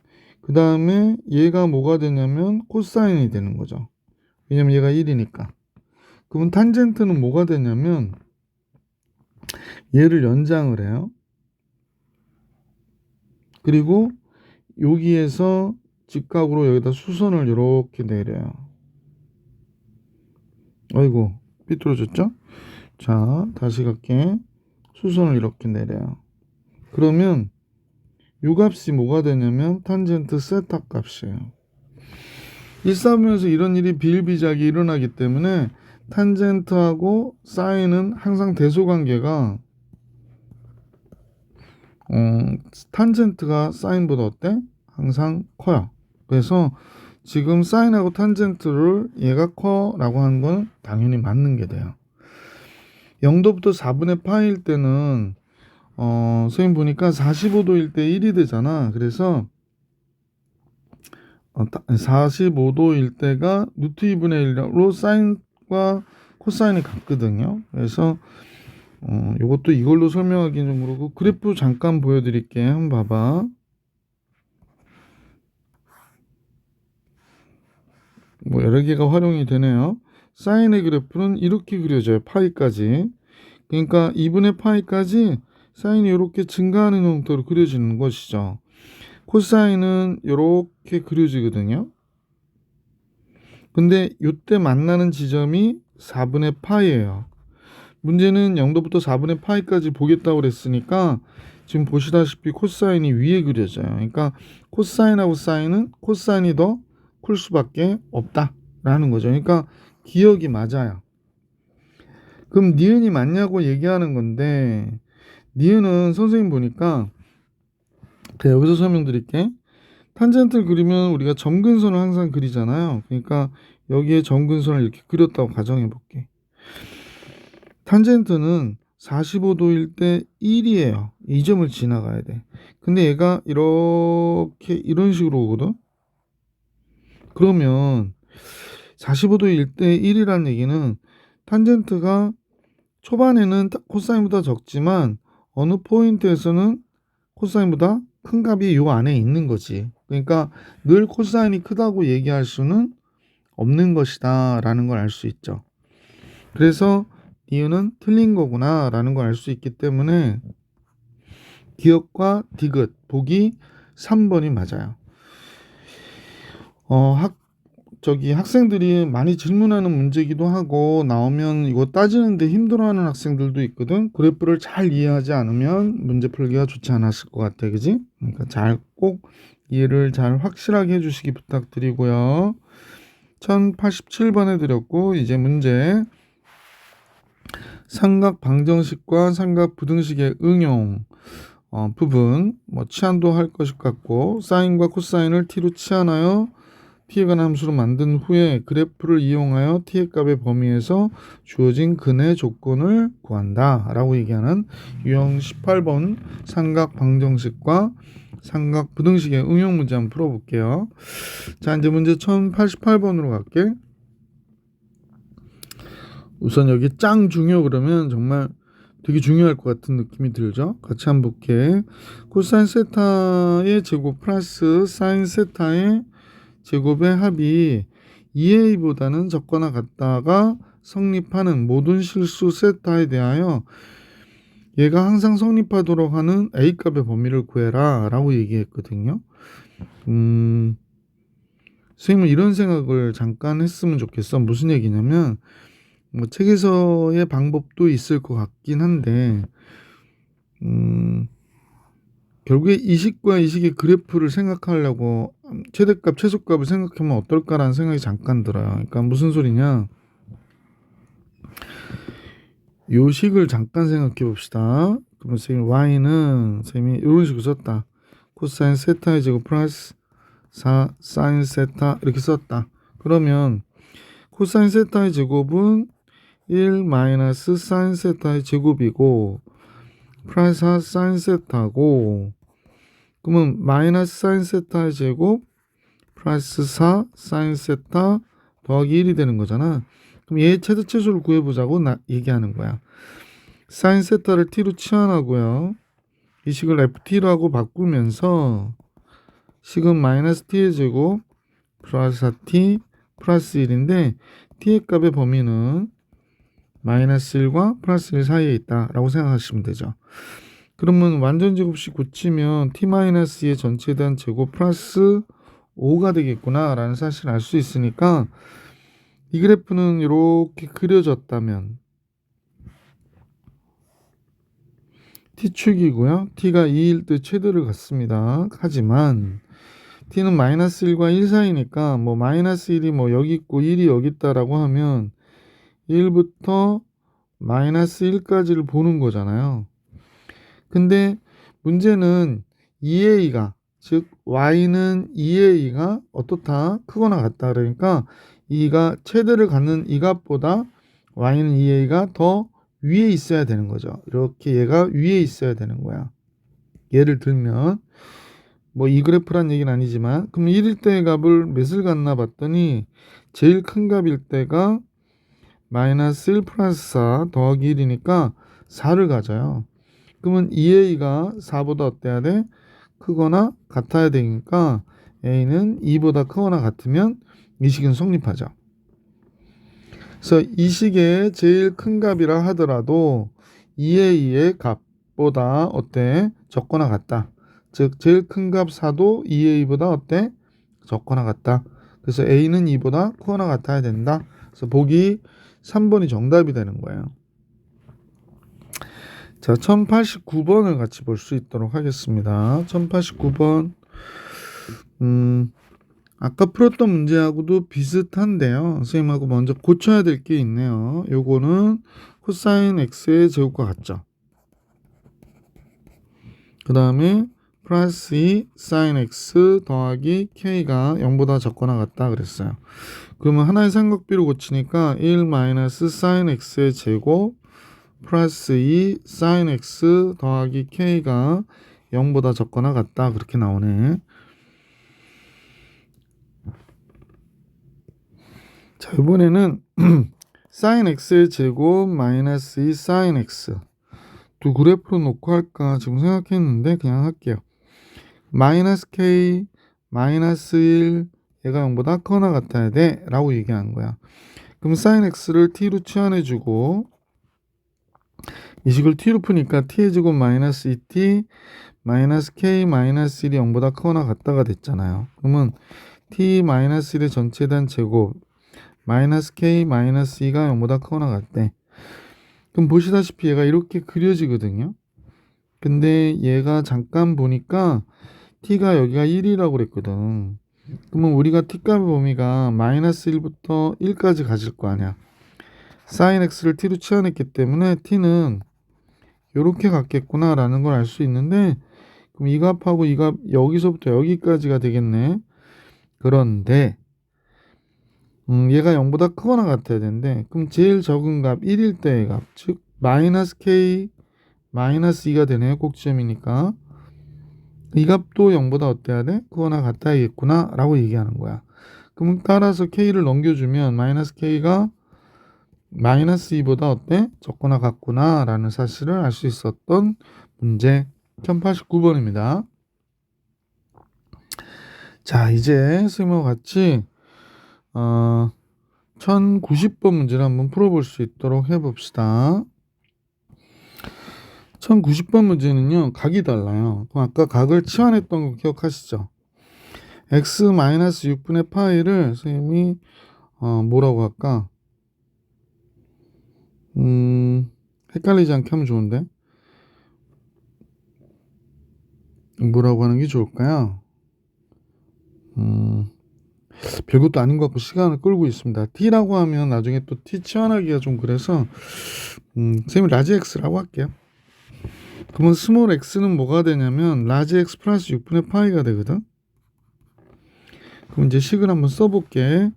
그 다음에 얘가 뭐가 되냐면 코사인이 되는 거죠. 왜냐면 얘가 1이니까. 그러면 탄젠트는 뭐가 되냐면 얘를 연장을 해요. 그리고 여기에서 직각으로 여기다 수선을 이렇게 내려요. 아이고 삐뚤어졌죠? 자, 다시 갈게. 수선을 이렇게 내려요. 그러면 이 값이 뭐가 되냐면 탄젠트 세타 값이에요. 일사분면에서 이런 일이 비일비재하게 일어나기 때문에 탄젠트하고 사인은 항상 대소관계가 탄젠트가 사인보다 어때? 항상 커요. 그래서 지금 사인하고 탄젠트를 얘가 커 라고 하는 건 당연히 맞는 게 돼요. 0도부터 4분의 파일 때는 선생님 보니까 45도일 때 1이 되잖아. 그래서 45도일 때가 루트 2분의 1로 사인과 코사인이 같거든요. 그래서 이것도 이걸로 설명하기 좀 그렇고 그래프 잠깐 보여드릴게. 한번 봐봐. 뭐 여러 개가 활용이 되네요. 사인의 그래프는 이렇게 그려져요. 파이까지. 그러니까 2분의 파이까지 사인이 이렇게 증가하는 형태로 그려지는 것이죠. 코사인은 이렇게 그려지거든요. 근데 이때 만나는 지점이 4분의 파이예요. 문제는 0도부터 4분의 파이까지 보겠다고 그랬으니까 지금 보시다시피 코사인이 위에 그려져요. 그러니까 코사인하고 사인은 코사인이 더 클 수밖에 없다라는 거죠. 그러니까 기억이 맞아요. 그럼 니은이 맞냐고 얘기하는 건데 니은은 선생님 보니까 여기서 설명드릴게. 탄젠트를 그리면 우리가 점근선을 항상 그리잖아요. 그러니까 여기에 점근선을 이렇게 그렸다고 가정해 볼게. 탄젠트는 45도일 때 1이에요. 이 점을 지나가야 돼. 근데 얘가 이렇게 이런 식으로 오거든. 그러면 45도일 때 1이라는 얘기는 탄젠트가 초반에는 코사인보다 적지만 어느 포인트에서는 코사인보다 큰 값이 요 안에 있는 거지. 그러니까 늘 코사인이 크다고 얘기할 수는 없는 것이다 라는 걸 알 수 있죠. 그래서 이유는 틀린 거구나 라는 걸 알 수 있기 때문에 기억과 디귿 보기 3번이 맞아요. 학생들이 많이 질문하는 문제기도 하고 나오면 이거 따지는데 힘들어하는 학생들도 있거든. 그래프를 잘 이해하지 않으면 문제 풀기가 좋지 않았을 것 같아, 그지? 그러니까 꼭 이해를 잘 확실하게 해주시기 부탁드리고요. 1087번 해드렸고 이제 문제 삼각 방정식과 삼각 부등식의 응용 부분 치환도 할 것일 같고 사인과 코사인을 t로 치환하여 t에 관한 함수로 만든 후에 그래프를 이용하여 t의 값의 범위에서 주어진 근의 조건을 구한다 라고 얘기하는 유형 18번 삼각 방정식과 삼각 부등식의 응용 문제 한번 풀어볼게요. 자, 이제 문제 1088번으로 갈게. 우선 여기 짱 중요 그러면 정말 되게 중요할 것 같은 느낌이 들죠. 같이 한번 볼게. 코사인 세타의 제곱 플러스 사인 세타의 제곱의 합이 2a보다는 적거나 같다가 성립하는 모든 실수 세타에 대하여 얘가 항상 성립하도록 하는 a값의 범위를 구해라 라고 얘기했거든요. 선생님은 이런 생각을 잠깐 했으면 좋겠어. 무슨 얘기냐면 책에서의 방법도 있을 것 같긴 한데 결국에 이식과 이식의 그래프를 생각하려고 최대값 최소값을 생각하면 어떨까라는 생각이 잠깐 들어요. 그러니까 무슨 소리냐, 요 식을 잠깐 생각해 봅시다. 그러면 선생님 y는 선생님이 이런 식으로 썼다. 코사인 세타의 제곱 플러스 4 사인 세타 이렇게 썼다. 그러면 코사인 세타의 제곱은 1 마이너스 사인 세타의 제곱이고 플러스 4 사인 세타고, 그러면 마이너스 사인 세타의 제곱 플러스 4 사인 세타 더하기 1이 되는 거잖아. 그럼 얘 최대 최소를 구해보자고 얘기하는 거야. 사인 세타를 t로 치환하고요. 이 식을 ft로 하고 바꾸면서 식은 마이너스 t의 제곱 플러스 4t 플러스 1인데 t의 값의 범위는 마이너스 1과 플러스 1 사이에 있다라고 생각하시면 되죠. 그러면 완전 제곱식 고치면 t-2의 전체에 대한 제곱 플러스 5가 되겠구나 라는 사실을 알 수 있으니까 이 그래프는 이렇게 그려졌다면 t축이고요. t가 2일 때 최대를 갖습니다. 하지만 t는 마이너스 1과 1 사이니까 마이너스 1이 여기 있고 1이 여기 있다라고 하면 1부터 마이너스 1까지를 보는 거잖아요. 근데 문제는 2a가 즉 y는 2a가 어떻다? 크거나 같다. 그러니까 2가 최대를 갖는 이 값보다 y는 2a가 더 위에 있어야 되는 거죠. 이렇게 얘가 위에 있어야 되는 거야. 예를 들면 뭐 이 그래프란 얘기는 아니지만 그럼 1일 때의 값을 몇을 갖나 봤더니 제일 큰 값일 때가 마이너스 1 플러스 4 더하기 1이니까 4를 가져요. 그러면 2a가 4보다 어때야 돼? 크거나 같아야 되니까 a는 2보다 크거나 같으면 이 식은 성립하죠. 그래서 이 식의 제일 큰 값이라 하더라도 2a의 값보다 어때? 적거나 같다. 즉 제일 큰 값 4도 2a보다 어때? 적거나 같다. 그래서 a는 2보다 크거나 같아야 된다. 그래서 보기 3번이 정답이 되는 거예요. 자, 1089번을 같이 볼 수 있도록 하겠습니다. 1089번. 아까 풀었던 문제하고도 비슷한데요. 선생님하고 먼저 고쳐야 될 게 있네요. 요거는 코사인 x의 제곱과 같죠. 그 다음에 플러스 2 사인 x 더하기 k가 0보다 적거나 같다 그랬어요. 그러면 하나의 삼각비로 고치니까 1 마이너스 사인 x의 제곱 플러스 2 사인 x 더하기 k가 0보다 적거나 같다 그렇게 나오네. 자, 이번에는 사인 x의 제곱 마이너스 2 사인 x 두 그래프로 놓고 할까 지금 생각했는데 그냥 할게요. 마이너스 k 마이너스 1 얘가 0보다 크거나 같아야 돼 라고 얘기한 거야. 그럼 사인 x를 t로 치환해 주고 이 식을 t로 푸니까 t의 제곱 마이너스 2t 마이너스 k 마이너스 1이 0보다 크거나 같다가 됐잖아요. 그러면 t 마이너스 1의 전체에 대한 제곱 마이너스 k 마이너스 2가 0보다 크거나 같대. 그럼 보시다시피 얘가 이렇게 그려지거든요. 근데 얘가 잠깐 보니까 t가 여기가 1이라고 그랬거든. 그러면 우리가 t값의 범위가 마이너스 1부터 1까지 가질 거 아니야. 사인 x를 t로 치환했기 때문에 t는 이렇게 갔겠구나 라는 걸 알 수 있는데 그럼 이 값하고 이 값 여기서부터 여기까지가 되겠네. 그런데 얘가 0보다 크거나 같아야 되는데 그럼 제일 적은 값 1일 때의 값 즉 마이너스 k 마이너스 2가 되네요. 꼭지점이니까 이 값도 0보다 어때야 돼? 크거나 같아야겠구나 라고 얘기하는 거야. 그럼 따라서 k를 넘겨주면 마이너스 k가 마이너스 2보다 어때? 적거나 같구나 라는 사실을 알 수 있었던 문제 1089번입니다. 자, 이제 선생님과 같이 1090번 문제를 한번 풀어볼 수 있도록 해봅시다. 1090번 문제는요, 각이 달라요. 그럼 아까 각을 치환했던 거 기억하시죠? x-6분의 파이를 선생님이 뭐라고 할까? 헷갈리지 않게 하면 좋은데 뭐라고 하는 게 좋을까요? 별것도 아닌 것 같고 시간을 끌고 있습니다. t라고 하면 나중에 또 t 치환하기가 좀 그래서 선생님이 라지 x라고 할게요. 그러면 스몰 x는 뭐가 되냐면 라지 x 플러스 6분의 파이가 되거든. 그럼 이제 식을 한번 써볼게.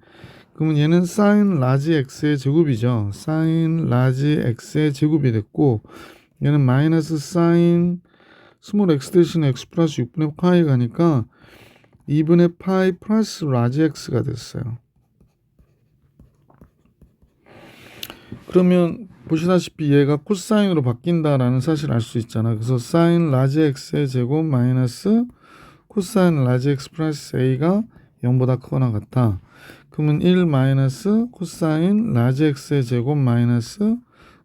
그러면 얘는 사인 라지 x의 제곱이죠. 사인 라지 x의 제곱이 됐고 얘는 마이너스 사인 스몰 x 대신 x 플러스 6분의 파이 가니까 2분의 파이 플러스 라지 x가 됐어요. 그러면 보시다시피 얘가 코사인으로 바뀐다라는 사실을 알 수 있잖아. 그래서 사인 라지 x의 제곱 마이너스 코사인 라지 x 플러스 a가 0보다 크거나 같아. 그러면 1 마이너스 코사인 라지 x의 제곱 마이너스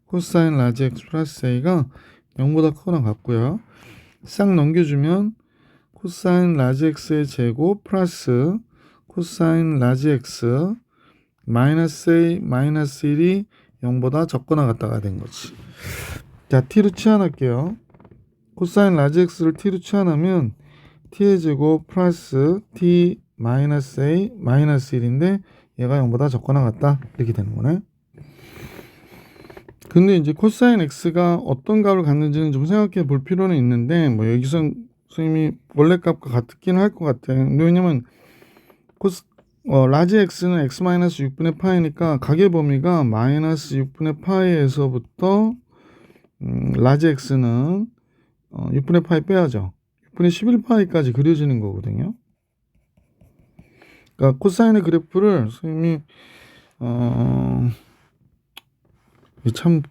코사인 라지 x 플러스 a가 0보다 크거나 같고요. 싹 넘겨주면 코사인 라지 x의 제곱 플러스 코사인 라지 x 마이너스 a 마이너스 1이 0보다 적거나 같다가 된 거지. 자, t로 치환할게요. 코사인 라지 x를 t로 치환하면 t의 제곱 플러스 t 마이너스 a 마이너스 1인데 얘가 0보다 적거나 같다 이렇게 되는 거네. 근데 이제 코사인 x가 어떤 값을 갖는지는 좀 생각해 볼 필요는 있는데 뭐 여기서 선생님이 원래 값과 같긴 할 것 같아. 왜냐면 라지 x는 x 마이너스 6분의 파이니까 각의 범위가 마이너스 6분의 파이에서부터 라지 x는 6분의 파이 빼야죠. 6분의 11파이까지 그려지는 거거든요. 그러니까 코사인의 그래프를 선생님이 참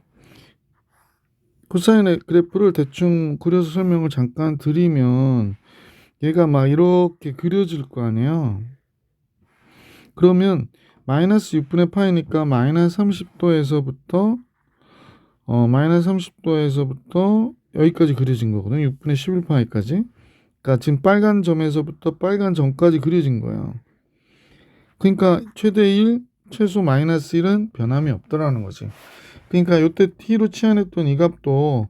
코사인의 그래프를 대충 그려서 설명을 잠깐 드리면 얘가 막 이렇게 그려질 거 아니에요. 그러면 마이너스 6분의 파이니까 마이너스 30도에서부터 마이너스 30도에서부터 여기까지 그려진 거거든요. 6분의 11파이까지. 그러니까 지금 빨간 점에서부터 빨간 점까지 그려진 거예요. 그러니까 최대 1, 최소 마이너스 1은 변함이 없더라는 거지. 그러니까 이때 t로 치환했던 이 값도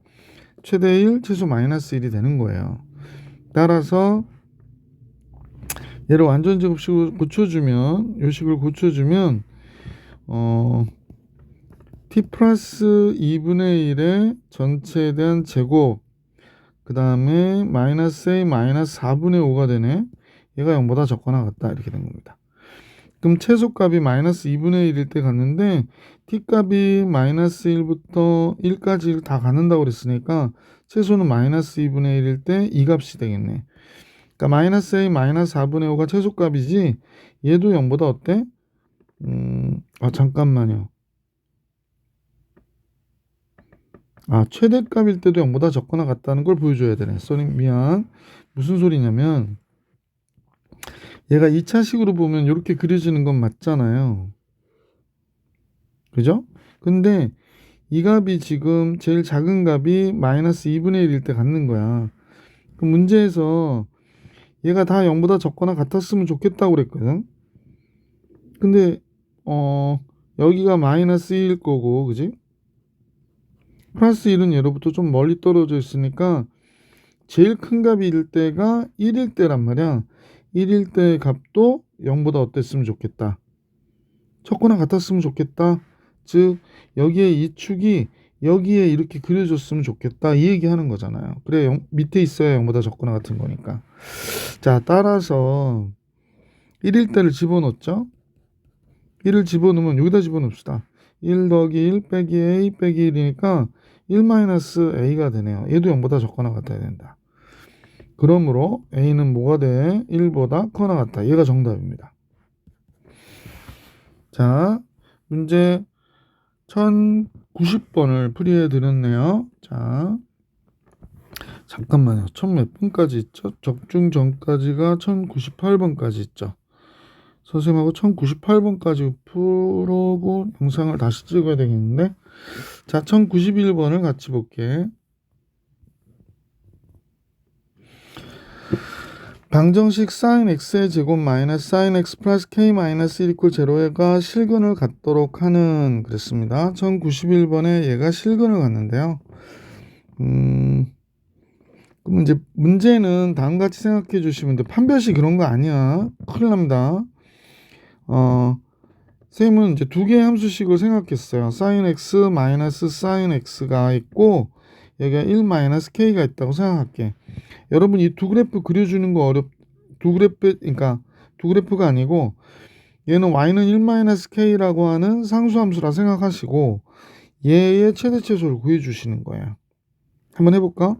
최대 1, 최소 마이너스 1이 되는 거예요. 따라서 얘를 완전 제곱식으로 고쳐주면, 요 식을 고쳐주면 t 플러스 2분의 1의 전체에 대한 제곱, 그 다음에 마이너스 a 마이너스 4분의 5가 되네. 얘가 0보다 적거나 같다, 이렇게 된 겁니다. 그럼 최소값이 마이너스 2분의 1일 때 갔는데 t값이 마이너스 1부터 1까지 다 갖는다고 그랬으니까 최소는 마이너스 2분의 1일 때 이 값이 되겠네. 그러니까 마이너스 a 마이너스 4분의 5가 최소값이지 얘도 0보다 어때? 잠깐만요. 최대값일 때도 0보다 적거나 같다는 걸 보여줘야 되네. 쏘님 미안. 무슨 소리냐면 얘가 2차식으로 보면 이렇게 그려지는 건 맞잖아요. 그죠? 근데 이 값이 지금 제일 작은 값이 마이너스 2분의 1일 때 갖는 거야. 그 문제에서 얘가 다 0보다 적거나 같았으면 좋겠다고 그랬거든. 근데 여기가 마이너스 1일 거고, 그지? 플러스 1은 얘로부터 좀 멀리 떨어져 있으니까 제일 큰 값일 때가 1일 때란 말이야. 1일 때 값도 0보다 어땠으면 좋겠다. 적거나 같았으면 좋겠다. 즉 여기에 이 축이 여기에 이렇게 그려줬으면 좋겠다, 이 얘기 하는 거잖아요. 그래, 밑에 있어야 0보다 적거나 같은 거니까. 자, 따라서 1일 때를 집어넣었죠. 1을 집어넣으면 여기다 집어넣읍시다. 1 더하기 1 빼기 a 빼기 1이니까 1 마이너스 a가 되네요. 얘도 0보다 적거나 같아야 된다. 그러므로 a는 뭐가 돼? 1보다 커나 같다. 얘가 정답입니다. 자, 문제 1090번을 풀이해 드렸네요. 자, 잠깐만요. 1000 몇 번까지 있죠? 적중 전까지가 1098번까지 있죠. 선생님하고 1098번까지 풀어고 영상을 다시 찍어야 되겠는데, 자, 1091번을 같이 볼게. 방정식 sin x의 제곱 마이너스 sin x 플러스 k 마이너스 1 이퀄 0가 실근을 갖도록 하는, 그랬습니다. 1091번에 얘가 실근을 갖는데요. 그럼 이제 문제는 다음같이 생각해 주시면 돼. 판별식 그런 거 아니야. 큰일 납니다. 쌤은 이제 두 개의 함수식을 생각했어요. sin x 마이너스 sin x가 있고 여기가 1 마이너스 k가 있다고 생각할게. 여러분 이 두 그래프 그려주는 거 그러니까 두 그래프가 아니고 얘는 y는 1 마이너스 k라고 하는 상수함수라 생각하시고 얘의 최대 최소를 구해주시는 거예요. 한번 해볼까?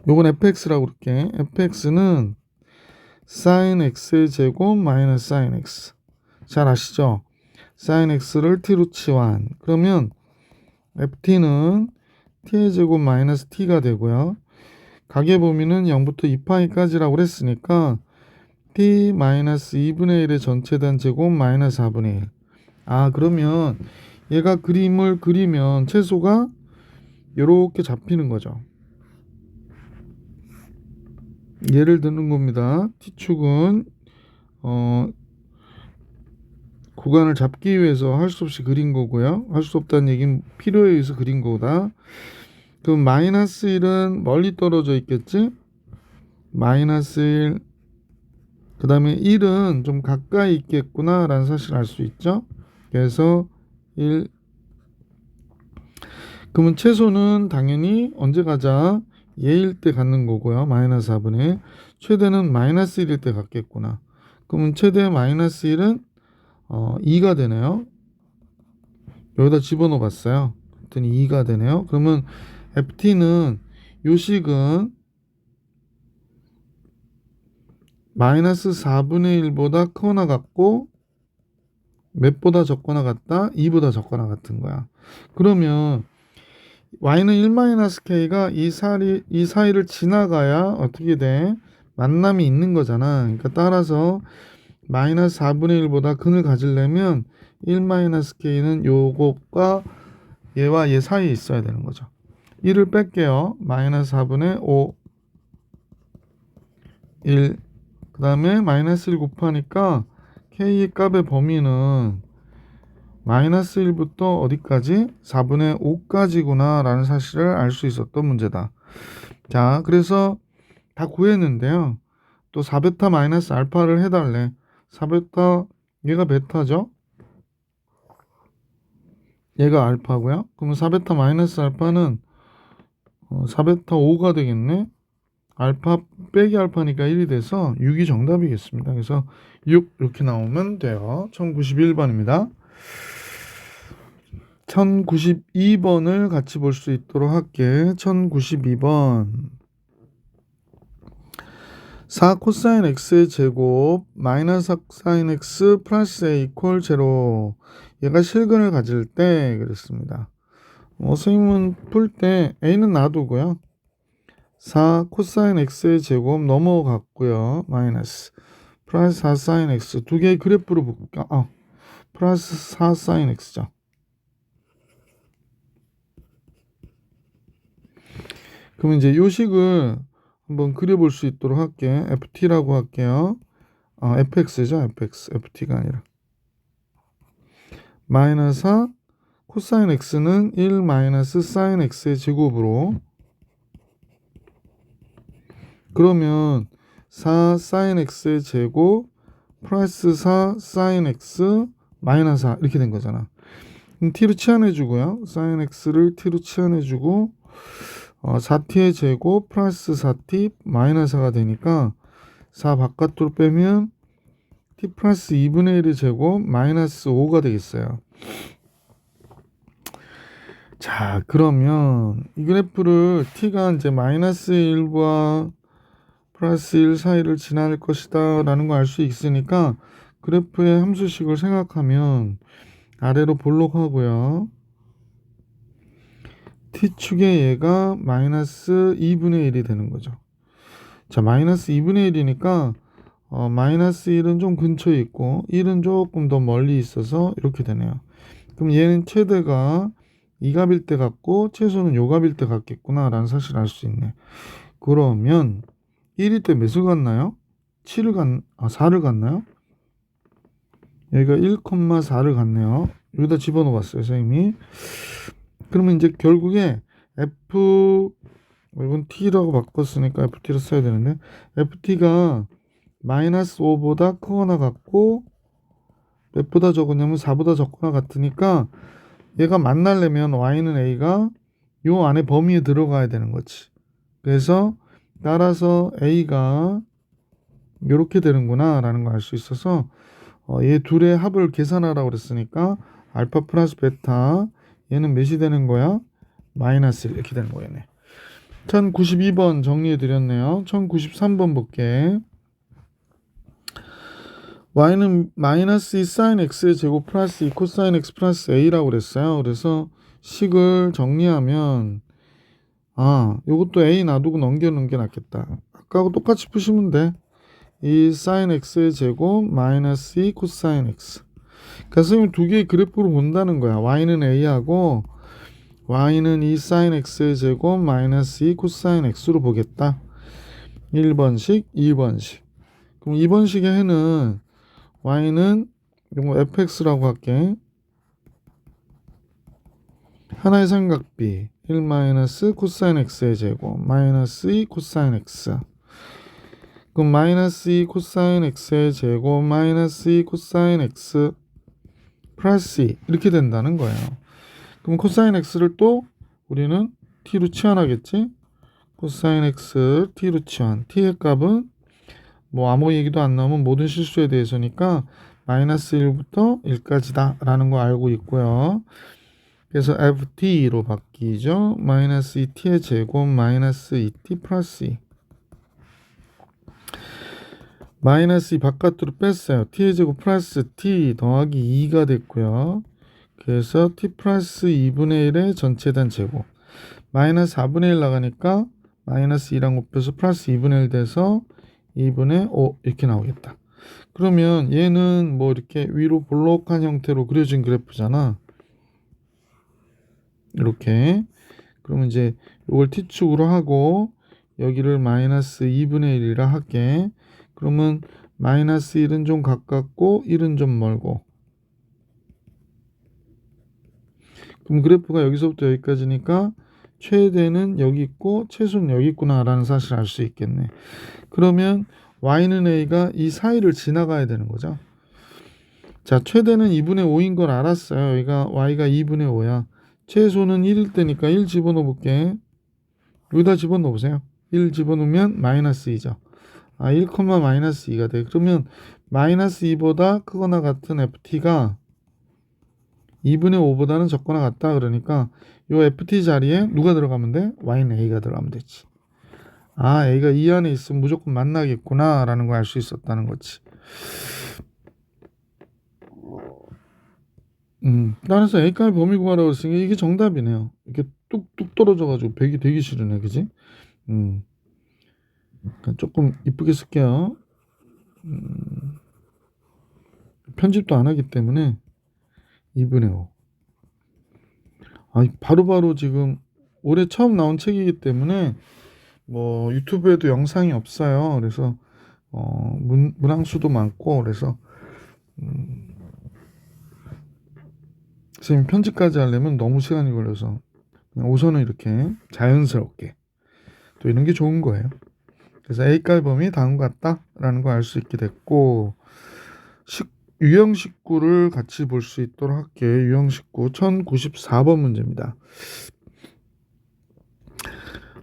요건 fx라고 그럴게. fx는 sin x의 제곱 마이너스 sin x. 잘 아시죠? sin x를 t로 치환. 그러면 ft는 t의 제곱 마이너스 t가 되고요. 가계 범위는 0부터 2파이까지라고 그랬으니까 t 마이너스 2분의 1의 전체단 제곱 마이너스 4분의 1. 그러면 얘가 그림을 그리면 채소가 이렇게 잡히는 거죠. 예를 드는 겁니다. t축은 구간을 잡기 위해서 할 수 없이 그린 거고요. 할 수 없다는 얘기는 필요에 의해서 그린 거다. 그럼 마이너스 1은 멀리 떨어져 있겠지? 마이너스 1, 그 다음에 1은 좀 가까이 있겠구나 라는 사실을 알 수 있죠. 그래서 1. 그러면 채소는 당연히 언제 가자? 얘일 때 갖는 거고요. 마이너스 4분의 1. 최대는 마이너스 1일 때 갖겠구나. 그러면 최대 마이너스 1은 2가 되네요. 여기다 집어넣어 봤어요. 그랬더니 2가 되네요. 그러면 ft는 요 식은 마이너스 4분의 1보다 크거나 같고 몇보다 적거나 같다? 2보다 적거나 같은 거야. 그러면 y는 1-k가 이 사이를 지나가야 어떻게 돼? 만남이 있는 거잖아. 그러니까 따라서 마이너스 4분의 1보다 근을 가지려면 1-k는 요것과 얘와 얘 사이에 있어야 되는 거죠. 1을 뺄게요. 마이너스 4분의 5 1 그 다음에 마이너스 1 곱하니까 k의 값의 범위는 마이너스 1부터 어디까지? 4분의 5까지구나 라는 사실을 알 수 있었던 문제다. 자, 그래서 다 구했는데요. 또 4베타 마이너스 알파를 해달래. 4베타, 얘가 베타죠? 얘가 알파고요. 그러면 4베타 마이너스 알파는 4베타 5가 되겠네. 알파 빼기 알파니까 1이 돼서 6이 정답이겠습니다. 그래서 6 이렇게 나오면 돼요. 1091번입니다. 1092번을 같이 볼 수 있도록 할게. 1092번 4 코사인 x의 제곱 마이너스 4 사인 x 플러스 a 이퀄 제로. 얘가 실근을 가질 때 그랬습니다. 선생님은 풀 때 a는 놔두고요. 4 코사인 x의 제곱 넘어갔고요. 마이너스 플러스 4 사인 x 두 개의 그래프로 볼까? 플러스 4 사인 x죠. 그럼 이제 요 식을 한번 그려볼 수 있도록 할게. ft라고 할게요. fx죠. fx. ft가 아니라. 마이너스 4 코사인 x는 1 마이너스 사인 x의 제곱으로. 그러면 4 사인 x의 제곱 플러스 4 사인 x 마이너스 4 이렇게 된 거잖아. t로 치환해주고요. 사인 x를 t로 치환해주고 4t의 제곱 플러스 4t 마이너스 4가 되니까 4 바깥으로 빼면 t 플러스 2분의 1의 제곱 마이너스 5가 되겠어요. 자, 그러면 이 그래프를 t가 이제 마이너스 1과 플러스 1 사이를 지날 것이다 라는 거 알 수 있으니까 그래프의 함수식을 생각하면 아래로 볼록하고요. t축의 얘가 마이너스 2분의 1이 되는 거죠. 자, 마이너스 2분의 1이니까 마이너스 1은 좀 근처에 있고 1은 조금 더 멀리 있어서 이렇게 되네요. 그럼 얘는 최대가 이 값일 때 같고 최소는 요 값일 때 같겠구나 라는 사실을 알 수 있네. 그러면 1일 때 몇을 갔나요? 4를 갔나요? 여기가 1,4를 갔네요. 여기다 집어넣어봤어요, 선생님이. 그러면 이제 결국에 이건 t라고 바꿨으니까 ft를 써야 되는데 ft가 마이너스 5보다 크거나 같고 몇보다 적으냐면 4보다 적거나 같으니까 얘가 만나려면 y는 a가 요 안에 범위에 들어가야 되는 거지. 그래서 따라서 a가 이렇게 되는구나 라는 걸 알 수 있어서 얘 둘의 합을 계산하라고 그랬으니까 알파 플러스 베타 얘는 몇이 되는 거야? 마이너스 1 이렇게 되는 거였네. 1092번 정리해 드렸네요. 1093번 볼게. y는 마이너스 2 사인 x의 제곱 플러스 2 코사인 x 플러스 a라고 그랬어요. 그래서 식을 정리하면 요것도 a 놔두고 넘겨놓는 게 낫겠다. 아까하고 똑같이 푸시면 돼. 2 사인 x의 제곱 마이너스 2 코사인 x. 그러니까 선생님 두 개의 그래프로 본다는 거야. y는 a하고 y는 2 사인 x의 제곱 마이너스 2 코사인 x로 보겠다. 1번식, 2번식. 그럼 2번식의 해는 y는 이거 fx라고 할게. 하나의 삼각비 1 마이너스 코사인 x의 제곱 마이너스 2 코사인 x. 그럼 마이너스 2 코사인 x의 제곱 마이너스 2 코사인 x 플러스 2 이렇게 된다는 거예요. 그럼 코사인 x를 또 우리는 t로 치환하겠지. 코사인 x t로 치환. t의 값은 뭐 아무 얘기도 안 나오면 모든 실수에 대해서니까 마이너스 1부터 1까지다 라는 거 알고 있고요. 그래서 ft로 바뀌죠. 마이너스 2t의 제곱 마이너스 2t 플러스 2. 마이너스 2 바깥으로 뺐어요. t의 제곱 플러스 t 더하기 2가 됐고요. 그래서 t 플러스 2분의 1의 전체단 제곱. 마이너스 4분의 1 나가니까 마이너스 2랑 곱해서 플러스 2분의 1 돼서 2분의 5 이렇게 나오겠다. 그러면 얘는 뭐 이렇게 위로 볼록한 형태로 그려진 그래프잖아. 이렇게. 그러면 이제 이걸 t축으로 하고 여기를 마이너스 2분의 1이라 할게. 그러면 마이너스 1은 좀 가깝고 1은 좀 멀고. 그럼 그래프가 여기서부터 여기까지니까 최대는 여기 있고 최소는 여기 있구나 라는 사실을 알 수 있겠네. 그러면 y는 a가 이 사이를 지나가야 되는 거죠. 자, 최대는 2분의 5인 걸 알았어요. 여기가 y가 2분의 5야. 최소는 1일 때니까 1 집어넣어 볼게. 여기다 집어넣어 보세요. 1 집어넣으면 마이너스 2죠. 1, 마이너스 2가 돼. 그러면 마이너스 2보다 크거나 같은 ft가 2분의 5보다는 적거나 같다. 그러니까 이 ft 자리에 누가 들어가면 돼? y는 a가 들어가면 되지. a가 이 안에 있으면 무조건 만나겠구나 라는 걸 알 수 있었다는 거지. 따라서 a값의 범위 구하라고 했으니까 이게 정답이네요. 이렇게 뚝뚝 떨어져가지고 100이 되기 싫으네. 그지? 그러니까 조금 이쁘게 쓸게요. 편집도 안 하기 때문에 2분의 5. 바로바로 지금 올해 처음 나온 책이기 때문에 뭐 유튜브에도 영상이 없어요. 그래서 문항수도 많고 그래서 선생님 편집까지 하려면 너무 시간이 걸려서 그냥 우선은 이렇게 자연스럽게 또 이런 게 좋은 거예요. 그래서 A값 범위 다음과 같다라는 거 알 수 있게 됐고 유형 19를 같이 볼 수 있도록 할게요. 유형 19 1094번 문제입니다.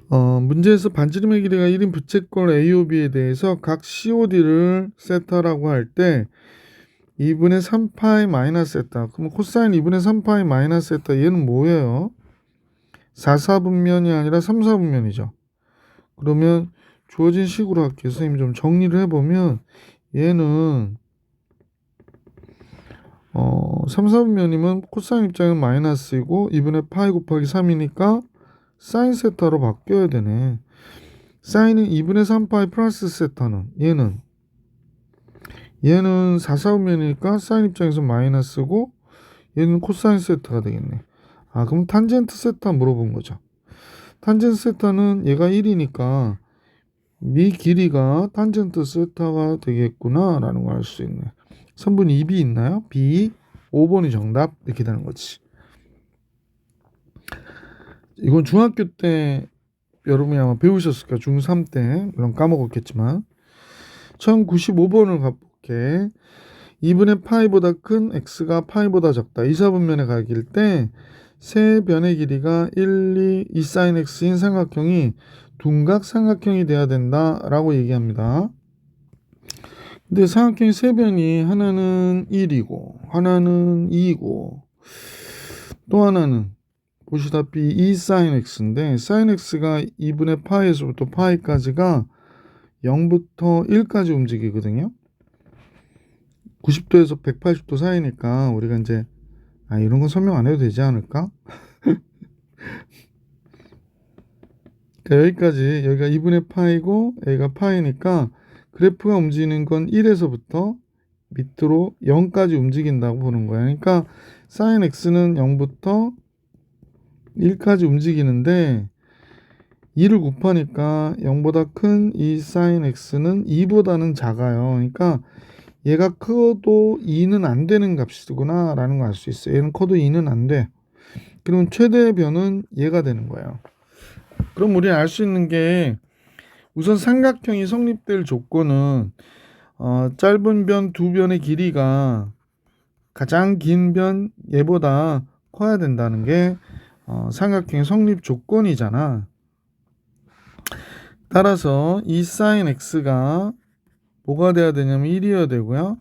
문제에서 반지름의 길이가 1인 부채꼴 AOB에 대해서 각 COD를 세타라고 할 때 2분의 3파이 마이너스 세타. 그럼 코사인 2분의 3파이 마이너스 세타 얘는 뭐예요? 4사분면이 아니라 3사분면이죠. 그러면 주어진 식으로 할게요. 선생님이 좀 정리를 해보면 얘는 3사분면이면 코사인 입장은 마이너스이고 2분의 파이 곱하기 3이니까 사인 세타로 바뀌어야 되네. 사인은 2분의 3파이 플러스 세타는 얘는 4사분면이니까 사인 입장에서 마이너스고 얘는 코사인 세타가 되겠네. 그럼 탄젠트 세타 물어본 거죠. 탄젠트 세타는 얘가 1이니까 이 길이가 탄젠트 세타가 되겠구나 라는 걸 알 수 있네. 선분 2B 있나요? B 5번이 정답 이렇게 되는 거지. 이건 중학교 때 여러분이 아마 배우셨을 거예요. 중3 때 물론 까먹었겠지만 1095번을 가볼게. 2분의 파이보다 큰 x가 파이보다 적다. 이사분면에 가길 때 세 변의 길이가 1, 2 sin x인 삼각형이 둔각 삼각형이 돼야 된다라고 얘기합니다. 근데 삼각형이 세 변이 하나는 1이고 하나는 2이고 또 하나는 보시다시피 2 sin x인데 sin x가 2분의 파이에서부터 파이까지가 0부터 1까지 움직이거든요. 90도에서 180도 사이니까 우리가 이제 이런 건 설명 안 해도 되지 않을까? 그러니까 여기까지 여기가 2분의 파이고 여기가 파이니까 그래프가 움직이는 건 1에서부터 밑으로 0까지 움직인다고 보는 거야. 그러니까 sin x는 0부터 1까지 움직이는데 2를 곱하니까 0보다 큰 이 sin x는 2보다는 작아요. 그러니까 얘가 커도 2는 안 되는 값이구나 라는 걸 알 수 있어요. 얘는 커도 2는 안 돼. 그러면 최대의 변은 얘가 되는 거예요. 그럼 우리는 알 수 있는 게 우선 삼각형이 성립될 조건은 짧은 변 두 변의 길이가 가장 긴 변 얘보다 커야 된다는 게 삼각형의 성립 조건이잖아. 따라서 이 sin x가 뭐가 돼야 되냐면 1이어야 되고요.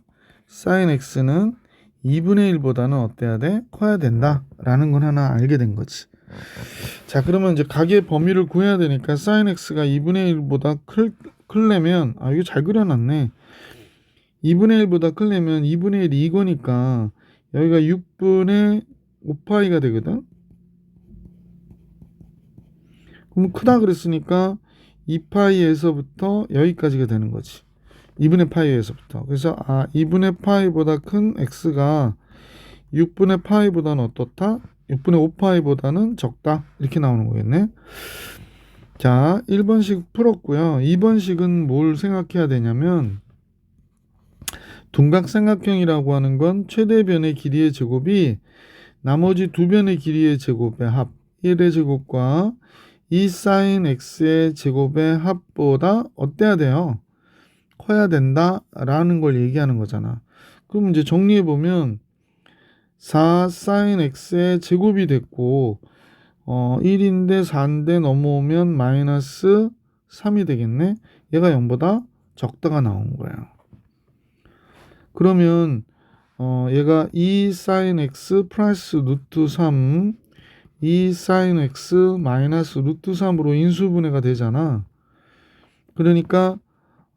sin x는 2분의 1보다는 어때야 돼? 커야 된다 라는 걸 하나 알게 된 거지. 자, 그러면 이제 각의 범위를 구해야 되니까 sin x가 2분의 1보다 클려면, 이거 잘 그려놨네. 2분의 1보다 클려면 2분의 1이 이거니까 여기가 6분의 5파이가 되거든. 그럼 크다 그랬으니까 2파이에서부터 여기까지가 되는 거지. 2분의 파이에서부터. 그래서 2분의 파이보다 큰 x가 6분의 파이보다는 어떻다? 6분의 5파이보다는 적다. 이렇게 나오는 거겠네. 자, 1번식 풀었고요. 2번식은 뭘 생각해야 되냐면 둔각삼각형이라고 하는 건 최대 변의 길이의 제곱이 나머지 두 변의 길이의 제곱의 합 1의 제곱과 2 sin x의 제곱의 합보다 어때야 돼요? 커야 된다 라는 걸 얘기하는 거잖아. 그럼 이제 정리해 보면 4 sin x의 제곱이 됐고 1인데 4인데 넘어오면 마이너스 3이 되겠네. 얘가 0보다 적다가 나온 거야. 그러면 얘가 2 sin x 플러스 루트 3 2 sin x 마이너스 루트 3으로 인수분해가 되잖아. 그러니까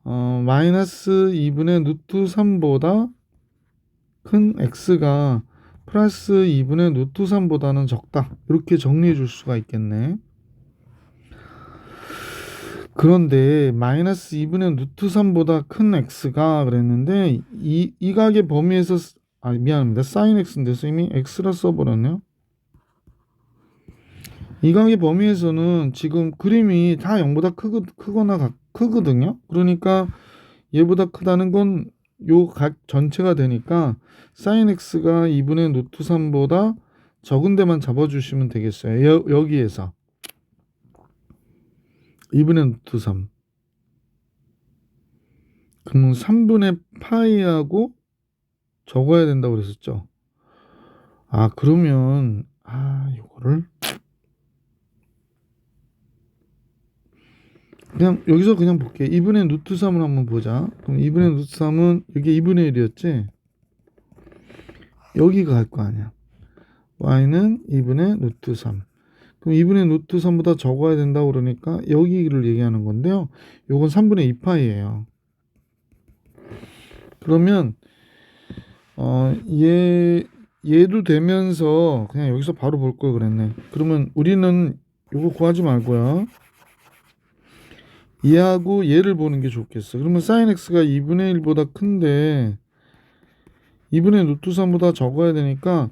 마이너스 2분의 루트 3보다 큰 x가 플러스 2분의 루트 3보다는 적다. 이렇게 정리해 줄 수가 있겠네. 그런데 마이너스 2분의 루트 3보다 큰 x가 그랬는데 이 각의 범위에서 미안합니다. sin x인데 이미 x라 써버렸네요. 이 각의 범위에서는 지금 그림이 다 0보다 크거나 크거든요. 그러니까 얘보다 크다는 건 요 각 전체가 되니까 sin x가 2분의 루트 3보다 적은 데만 잡아주시면 되겠어요. 여기에서 2분의 루트 3. 그럼 3분의 파이하고 적어야 된다고 그랬었죠. 그러면 요거를 그냥 여기서 그냥 볼게. 2분의 루트 3을 한번 보자. 그럼 2분의 루트 3은 이게 2분의 1이었지? 여기가 갈 거 아니야. y는 2분의 루트 3. 그럼 2분의 루트 3보다 적어야 된다고 그러니까 여기를 얘기하는 건데요. 요건 3분의 2파이예요. 그러면 얘도 되면서 그냥 여기서 바로 볼 걸 그랬네. 그러면 우리는 요거 구하지 말고요. 얘하고 얘를 보는 게 좋겠어. 그러면 sin x가 2분의 1보다 큰데 2분의 루트 3보다 적어야 되니까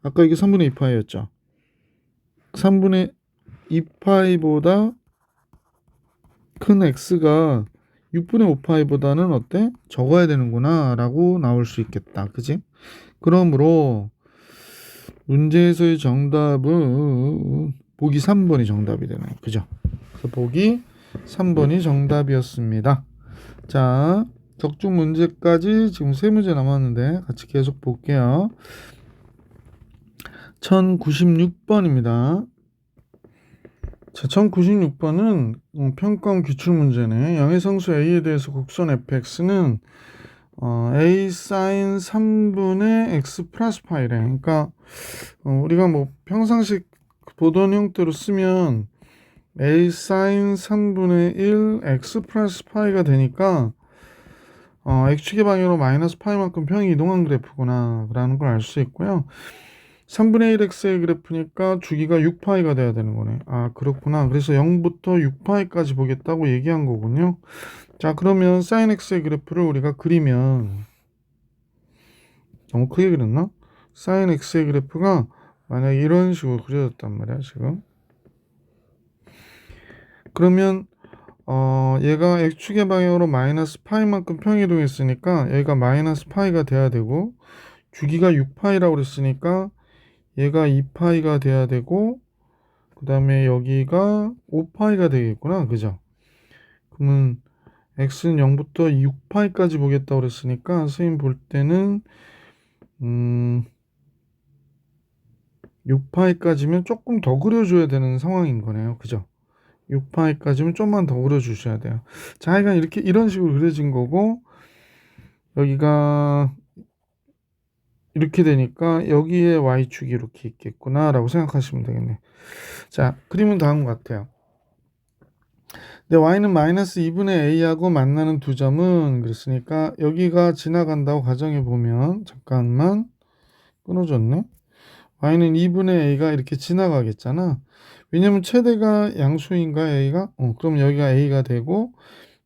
아까 이게 3분의 2파이였죠. 3분의 2파이보다 큰 x가 6분의 5파이보다는 어때? 적어야 되는구나 라고 나올 수 있겠다. 그지? 그러므로 문제에서의 정답은 보기 3번이 정답이 되네요. 그죠? 그래서 보기 3번이 정답이었습니다. 자, 적중 문제까지 지금 3문제 남았는데 같이 계속 볼게요. 1096번입니다. 자, 1096번은 평가원 기출문제네. 양의성수 A에 대해서 곡선 fx는 A sin 3분의 x 플러스 파이래. 그러니까 우리가 뭐 평상식 보던 형태로 쓰면 A sin 3분의 1 x 플러스 파이가 되니까 x축의 방향으로 마이너스 파이만큼 평이 이동한 그래프구나 라는 걸 알 수 있고요. 3분의 1x의 그래프니까 주기가 6파이가 돼야 되는 거네. 그렇구나. 그래서 0부터 6파이까지 보겠다고 얘기한 거군요. 자, 그러면 sin x의 그래프를 우리가 그리면 너무 크게 그렸나? sin x의 그래프가 만약에 이런 식으로 그려졌단 말이야 지금. 그러면 얘가 x축의 방향으로 마이너스 파이만큼 평이동했으니까 얘가 마이너스 파이가 돼야 되고 주기가 6파이라고 그랬으니까 얘가 2파이가 돼야 되고 그 다음에 여기가 5파이가 되겠구나. 그죠? 그러면 x는 0부터 6파이까지 보겠다고 그랬으니까 선생님 볼 때는 6파이까지면 조금 더 그려줘야 되는 상황인 거네요. 그죠? 6파이까지면 좀만 더 그려주셔야 돼요. 자, 하여간 이런 식으로 그려진 거고 여기가 이렇게 되니까 여기에 y축이 이렇게 있겠구나 라고 생각하시면 되겠네. 자, 그림은 다음과 같아요. 근데 y는 마이너스 2분의 a하고 만나는 두 점은 그랬으니까 여기가 지나간다고 가정해 보면 잠깐만 끊어졌네. y는 2분의 a가 이렇게 지나가겠잖아. 왜냐면 최대가 양수인가 a가? 그럼 여기가 a가 되고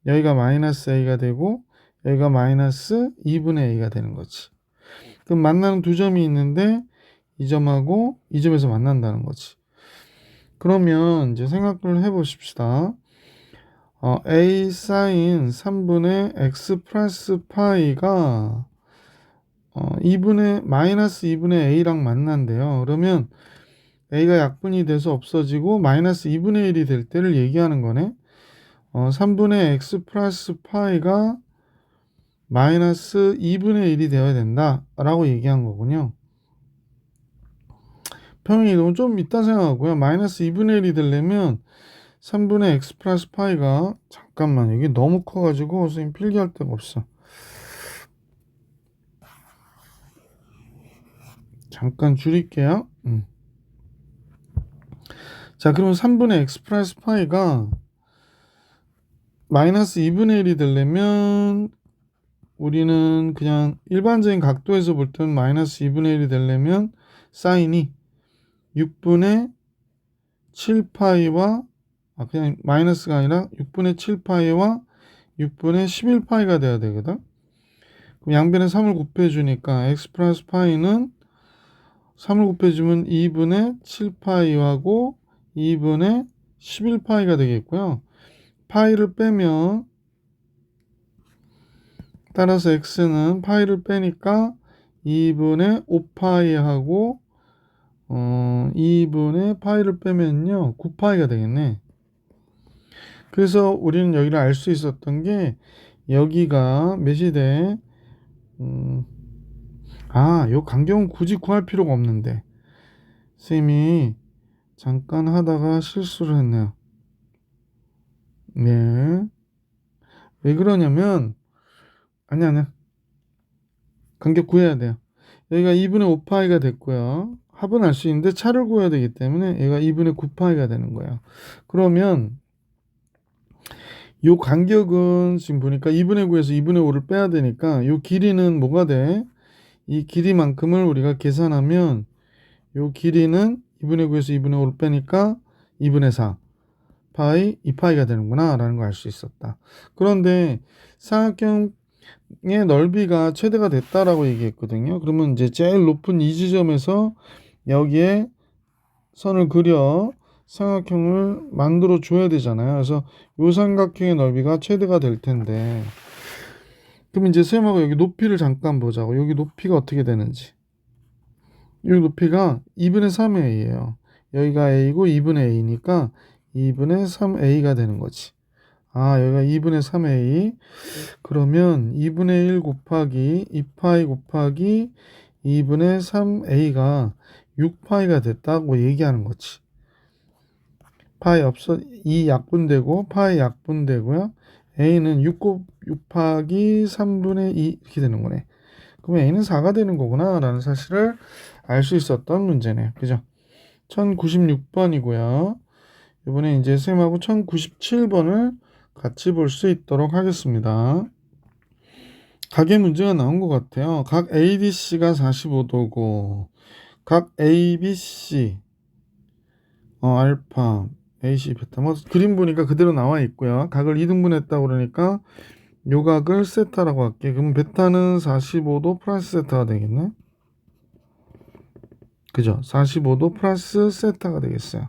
여기가 마이너스 a가 되고 여기가 마이너스 2분의 a가 되는 거지. 그럼 만나는 두 점이 있는데 이 점하고 이 점에서 만난다는 거지. 그러면 이제 생각을 해보십시다. a 사인 3분의 x 플러스 파이가 2분의 마이너스 2분의 a랑 만난대요. 그러면 a가 약분이 돼서 없어지고 마이너스 2분의 1이 될 때를 얘기하는 거네. 3분의 x 플러스 파이가 마이너스 2분의 1이 되어야 된다 라고 얘기한 거군요. 평행이동은 좀 이따 생각하고요. 마이너스 2분의 1이 되려면 3분의 x 플러스 파이가 잠깐만 이게 너무 커가지고 선생님 필기할 데가 없어. 잠깐 줄일게요. 자, 그럼 3분의 x 플러스 파이가 마이너스 2분의 1이 되려면 우리는 그냥 일반적인 각도에서 볼 때는 마이너스 2분의 1이 되려면 사인이 6분의 7파이와 그냥 마이너스가 아니라 6분의 7파이와 6분의 11파이가 돼야 되거든. 그럼 양변에 3을 곱해주니까 x 플러스 파이는 3을 곱해주면 2분의 7파이하고 2분의 11파이가 되겠고요. 파이를 빼면 따라서 x는 파이를 빼니까 2분의 5파이하고 2분의 파이를 빼면요 9파이가 되겠네. 그래서 우리는 여기를 알 수 있었던 게 여기가 몇이 돼? 요 간격은 굳이 구할 필요가 없는데 쌤이 잠깐 하다가 실수를 했네요. 네. 왜 그러냐면 아니야. 간격 구해야 돼요. 여기가 2분의 5파이가 됐고요. 합은 알 수 있는데 차를 구해야 되기 때문에 얘가 2분의 9파이가 되는 거예요. 그러면 요 간격은 지금 보니까 2분의 9에서 2분의 5를 빼야 되니까 요 길이는 뭐가 돼? 이 길이만큼을 우리가 계산하면 요 길이는 2분의 9에서 2분의 5를 빼니까 2분의 4 파이 2파이가 되는구나 라는 걸 알 수 있었다. 그런데 삼각형의 넓이가 최대가 됐다라고 얘기했거든요. 그러면 이제 제일 높은 이 지점에서 여기에 선을 그려 삼각형을 만들어 줘야 되잖아요. 그래서 요 삼각형의 넓이가 최대가 될 텐데 그럼 이제 쌤하고 여기 높이를 잠깐 보자고. 여기 높이가 어떻게 되는지. 여기 높이가 2분의 3의 a예요. 여기가 a고 2분의 a니까 2분의 3a가 되는 거지. 여기가 2분의 3a. 그러면 2분의 1 곱하기 2파이 곱하기 2분의 3a가 6파이가 됐다고 얘기하는 거지. 파이 없어 2 약분되고 파이 약분되고요. a는 6 곱하기 3분의 2 이렇게 되는 거네. 그럼 a는 4가 되는 거구나 라는 사실을 알 수 있었던 문제네. 그죠? 1096번이고요. 이번에 이제 쌤하고 1097번을 같이 볼 수 있도록 하겠습니다. 각의 문제가 나온 것 같아요. 각 ADC가 45도고 각 ABC 알파 AC 베타 그림 보니까 그대로 나와 있고요. 각을 2등분했다고 그러니까 요 각을 세타라고 할게. 그럼 베타는 45도 플러스 세타가 되겠네. 그죠? 45도 플러스 세타가 되겠어요.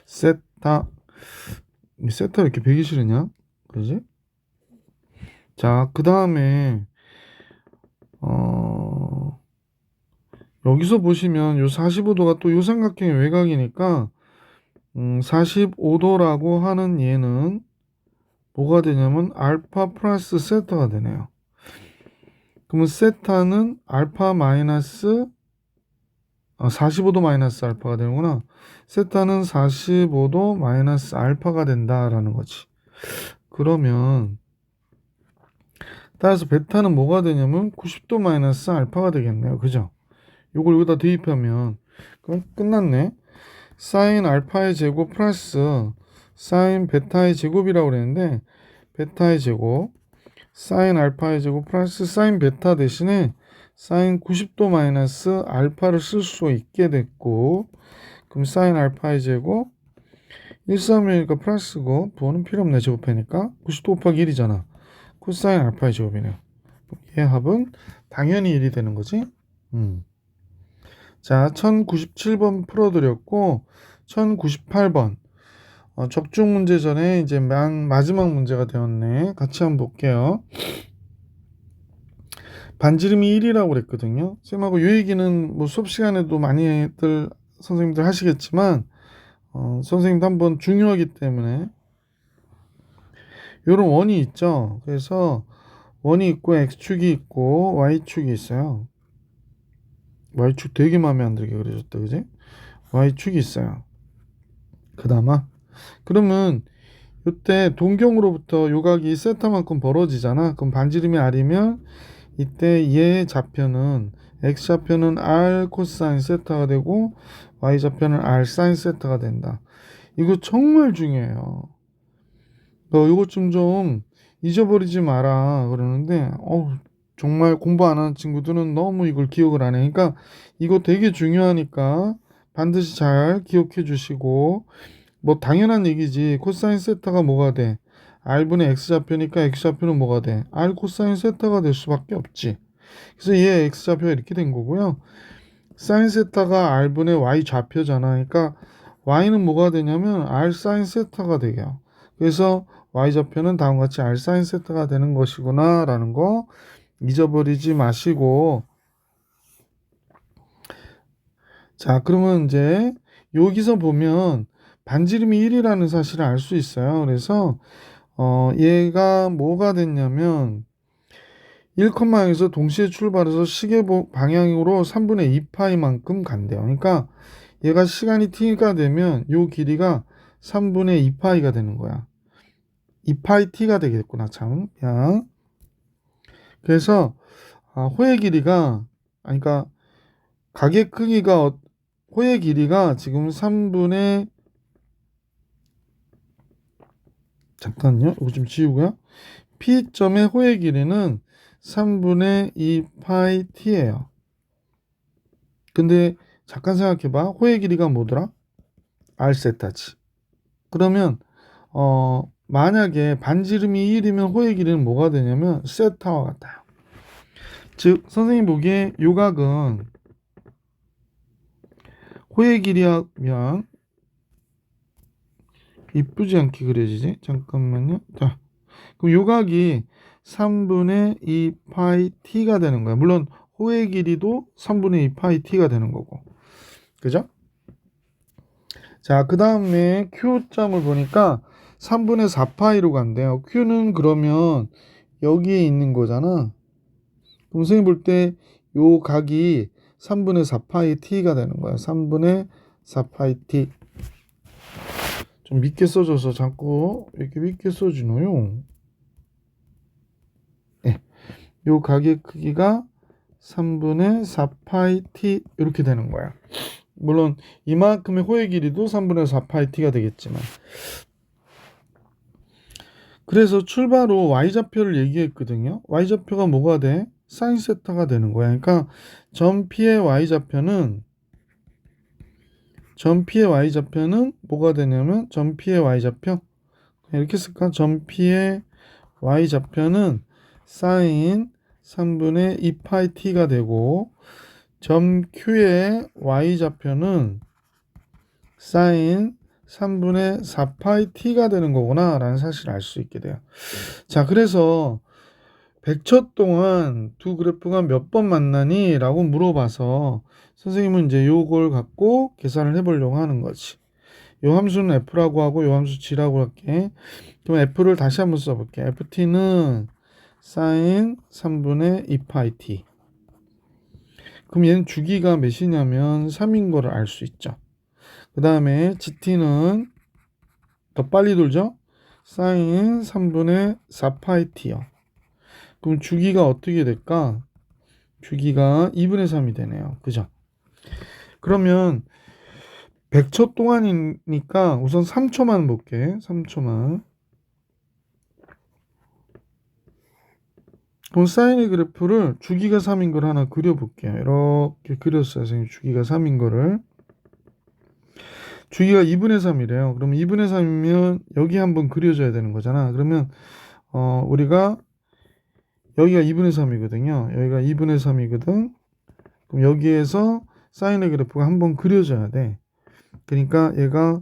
세타 왜 이렇게 배기 싫으냐? 그러지? 자, 그 다음에 여기서 보시면 요 45도가 또 요 삼각형의 외곽이니까 45도라고 하는 얘는 뭐가 되냐면 알파 플러스 세타가 되네요. 그러면 세타는 알파 마이너스 45도 마이너스 알파가 되는구나. 세타는 45도 마이너스 알파가 된다라는 거지. 그러면 따라서 베타는 뭐가 되냐면 90도 마이너스 알파가 되겠네요. 그죠? 요걸 여기다 대입하면 그럼 끝났네. 사인 알파의 제곱 플러스 사인 베타의 제곱이라고 그랬는데 베타의 제곱 사인 알파의 제곱 플러스 사인 베타 대신에 사인 90도 마이너스 알파를 쓸 수 있게 됐고, 그럼 사인 알파의 제곱 131이니까 플러스고 부호는 필요 없네. 제곱하니까 90도 곱하기 1이잖아. 코사인 알파의 제곱이네요. 얘 합은 당연히 1이 되는 거지. 자, 1097번 풀어드렸고 1098번 적중 문제 전에 이제 마지막 문제가 되었네. 같이 한번 볼게요. 반지름이 1이라고 그랬거든요. 쌤하고 이 얘기는 뭐 수업 시간에도 많이들 선생님들 하시겠지만 선생님도 한번 중요하기 때문에 이런 원이 있죠. 그래서 원이 있고 x축이 있고 y축이 있어요. y축 되게 마음에 안 들게 그려졌다, 그지? y축이 있어요. 그다음에 그러면 이때 동경으로부터 요각이 세타만큼 벌어지잖아. 그럼 반지름이 r이면 이때 얘의 좌표는 x좌표는 r 코사인 세타가 되고 y좌표는 r 사인 세타가 된다. 이거 정말 중요해요. 너 이것 좀 잊어버리지 마라 그러는데 정말 공부 안 하는 친구들은 너무 이걸 기억을 안 해. 그러니까 이거 되게 중요하니까 반드시 잘 기억해 주시고, 뭐 당연한 얘기지. 코사인 세타가 뭐가 돼? r분의 x좌표니까 x좌표는 뭐가 돼? r 코사인 세타가 될 수밖에 없지. 그래서 얘 x좌표가 이렇게 된 거고요. 사인 세타가 r분의 y 좌표잖아. 그러니까 y는 뭐가 되냐면 r 사인 세타가 되게요. 그래서 y좌표는 다음과 같이 r 사인 세타가 되는 것이구나 라는 거 잊어버리지 마시고, 자 그러면 이제 여기서 보면 반지름이 1이라는 사실을 알 수 있어요. 그래서 얘가 뭐가 됐냐면 1,0에서 동시에 출발해서 시계 방향으로 3분의 2파이만큼 간대요. 그러니까 얘가 시간이 t가 되면 요 길이가 3분의 2파이가 되는 거야. 2파이 t가 되겠구나. 참. 야. 그래서 호의 길이가 그러니까 각의 크기가 호의 길이가 지금 3분의 잠깐요. 이거 좀 지우고요. P점의 호의 길이는 3분의 2파이 t예요. 근데 잠깐 생각해봐. 호의 길이가 뭐더라? r 세타지. 그러면 만약에 반지름이 1이면 호의 길이는 뭐가 되냐면 세타와 같아요. 즉 선생님 보기에 요각은 호의 길이하면 이쁘지 않게 그려지지? 잠깐만요. 자, 그럼 요각이 3분의 2파이 t가 되는 거야. 물론 호의 길이도 3분의 2파이 t가 되는 거고. 그죠? 자, 그 다음에 Q점을 보니까 3분의 4파이로 간대요. Q는 그러면 여기에 있는 거잖아. 그럼 선생님 볼 때 요 각이 3분의 4파이 t가 되는 거야. 3분의 4파이 t. 좀 믿게 써줘서 자꾸 이렇게 믿게 써주노요. 네. 요 각의 크기가 3분의 4파이 t 이렇게 되는 거야. 물론 이만큼의 호의 길이도 3분의 4파이 t가 되겠지만, 그래서 출발로 y좌표를 얘기했거든요. y좌표가 뭐가 돼? 사인 세타가 되는 거야. 그러니까 점 P의 y좌표는 뭐가 되냐면 점 P의 y좌표 이렇게 쓸까? 점 P의 y좌표는 사인 3분의 2파이 t가 되고 점 Q의 y좌표는 사인 3분의 4파이 t가 되는 거구나 라는 사실을 알 수 있게 돼요. 자, 그래서 100초 동안 두 그래프가 몇 번 만나니? 라고 물어봐서 선생님은 이제 요걸 갖고 계산을 해보려고 하는 거지. 요 함수는 f라고 하고 요 함수 g라고 할게. 그럼 f를 다시 한번 써볼게. ft는 sin 3분의 2파이 t. 그럼 얘는 주기가 몇이냐면 3인 거를 알 수 있죠. 그 다음에 gt는 더 빨리 돌죠? sin 3분의 4파이 t요. 그럼 주기가 어떻게 될까? 주기가 2분의 3이 되네요. 그죠? 그러면 100초 동안이니까 우선 3초만 볼게. 3초만. 그럼 사인의 그래프를 주기가 3인 걸 하나 그려볼게요. 이렇게 그렸어요. 선생님 주기가 3인 거를. 주기가 2분의 3이래요. 그럼 2분의 3이면 여기 한번 그려줘야 되는 거잖아. 그러면 우리가 여기가 2분의 3이거든요. 여기가 2분의 3이거든. 그럼 여기에서 사인의 그래프가 한번 그려져야 돼. 그러니까 얘가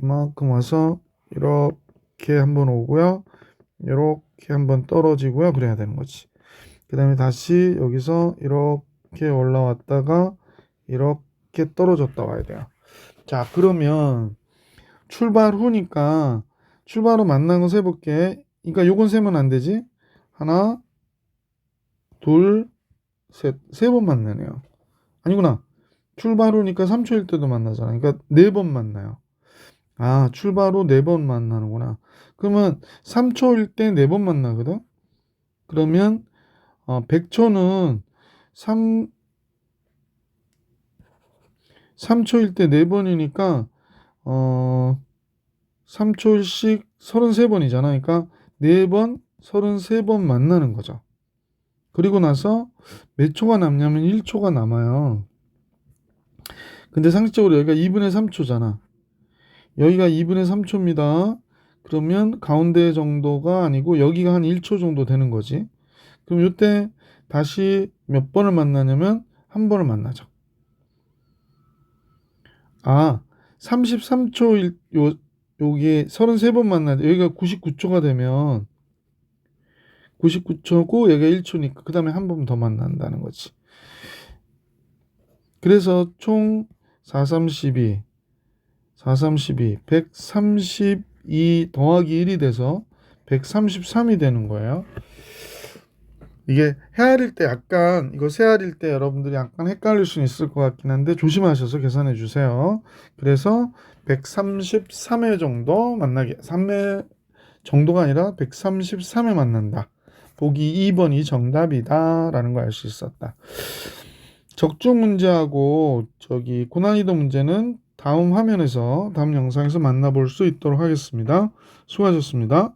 이만큼 와서 이렇게 한번 오고요. 이렇게 한번 떨어지고요. 그래야 되는 거지. 그 다음에 다시 여기서 이렇게 올라왔다가 이렇게 떨어졌다 와야 돼요. 자, 그러면 출발 후니까 출발 후 만난 거 세볼게. 그러니까 요건 세면 안 되지. 하나, 둘, 셋. 세 번 만나네요. 아니구나. 출발 후니까 3초일 때도 만나잖아. 그러니까 네 번 만나요. 아, 출발 후 네 번 만나는구나. 그러면 3초일 때 네 번 만나거든. 그러면 100초는 3초일 때 네 번이니까 3초씩 33번이잖아. 그러니까 4번, 33번 만나는 거죠. 그리고 나서 몇 초가 남냐면 1초가 남아요. 근데 상식적으로 여기가 2분의 3초잖아. 여기가 2분의 3초입니다. 그러면 가운데 정도가 아니고 여기가 한 1초 정도 되는 거지. 그럼 이때 다시 몇 번을 만나냐면 한 번을 만나죠. 아, 33초 요게 33번 만나야 돼. 여기가 99초가 되면 99초고 여기가 1초니까 그 다음에 한 번 더 만난다는 거지. 그래서 총 4, 3, 12, 4, 3, 12, 132 더하기 1이 돼서 133이 되는 거예요. 이게 헤아릴 때 약간 이거 세아릴 때 여러분들이 약간 헷갈릴 수는 있을 것 같긴 한데 조심하셔서 계산해 주세요. 그래서 133회 정도 만나게 3회 정도가 아니라 133회 만난다. 보기 2번이 정답이다 라는 걸 알 수 있었다. 적중 문제하고 고난이도 문제는 다음 화면에서 다음 영상에서 만나볼 수 있도록 하겠습니다. 수고하셨습니다.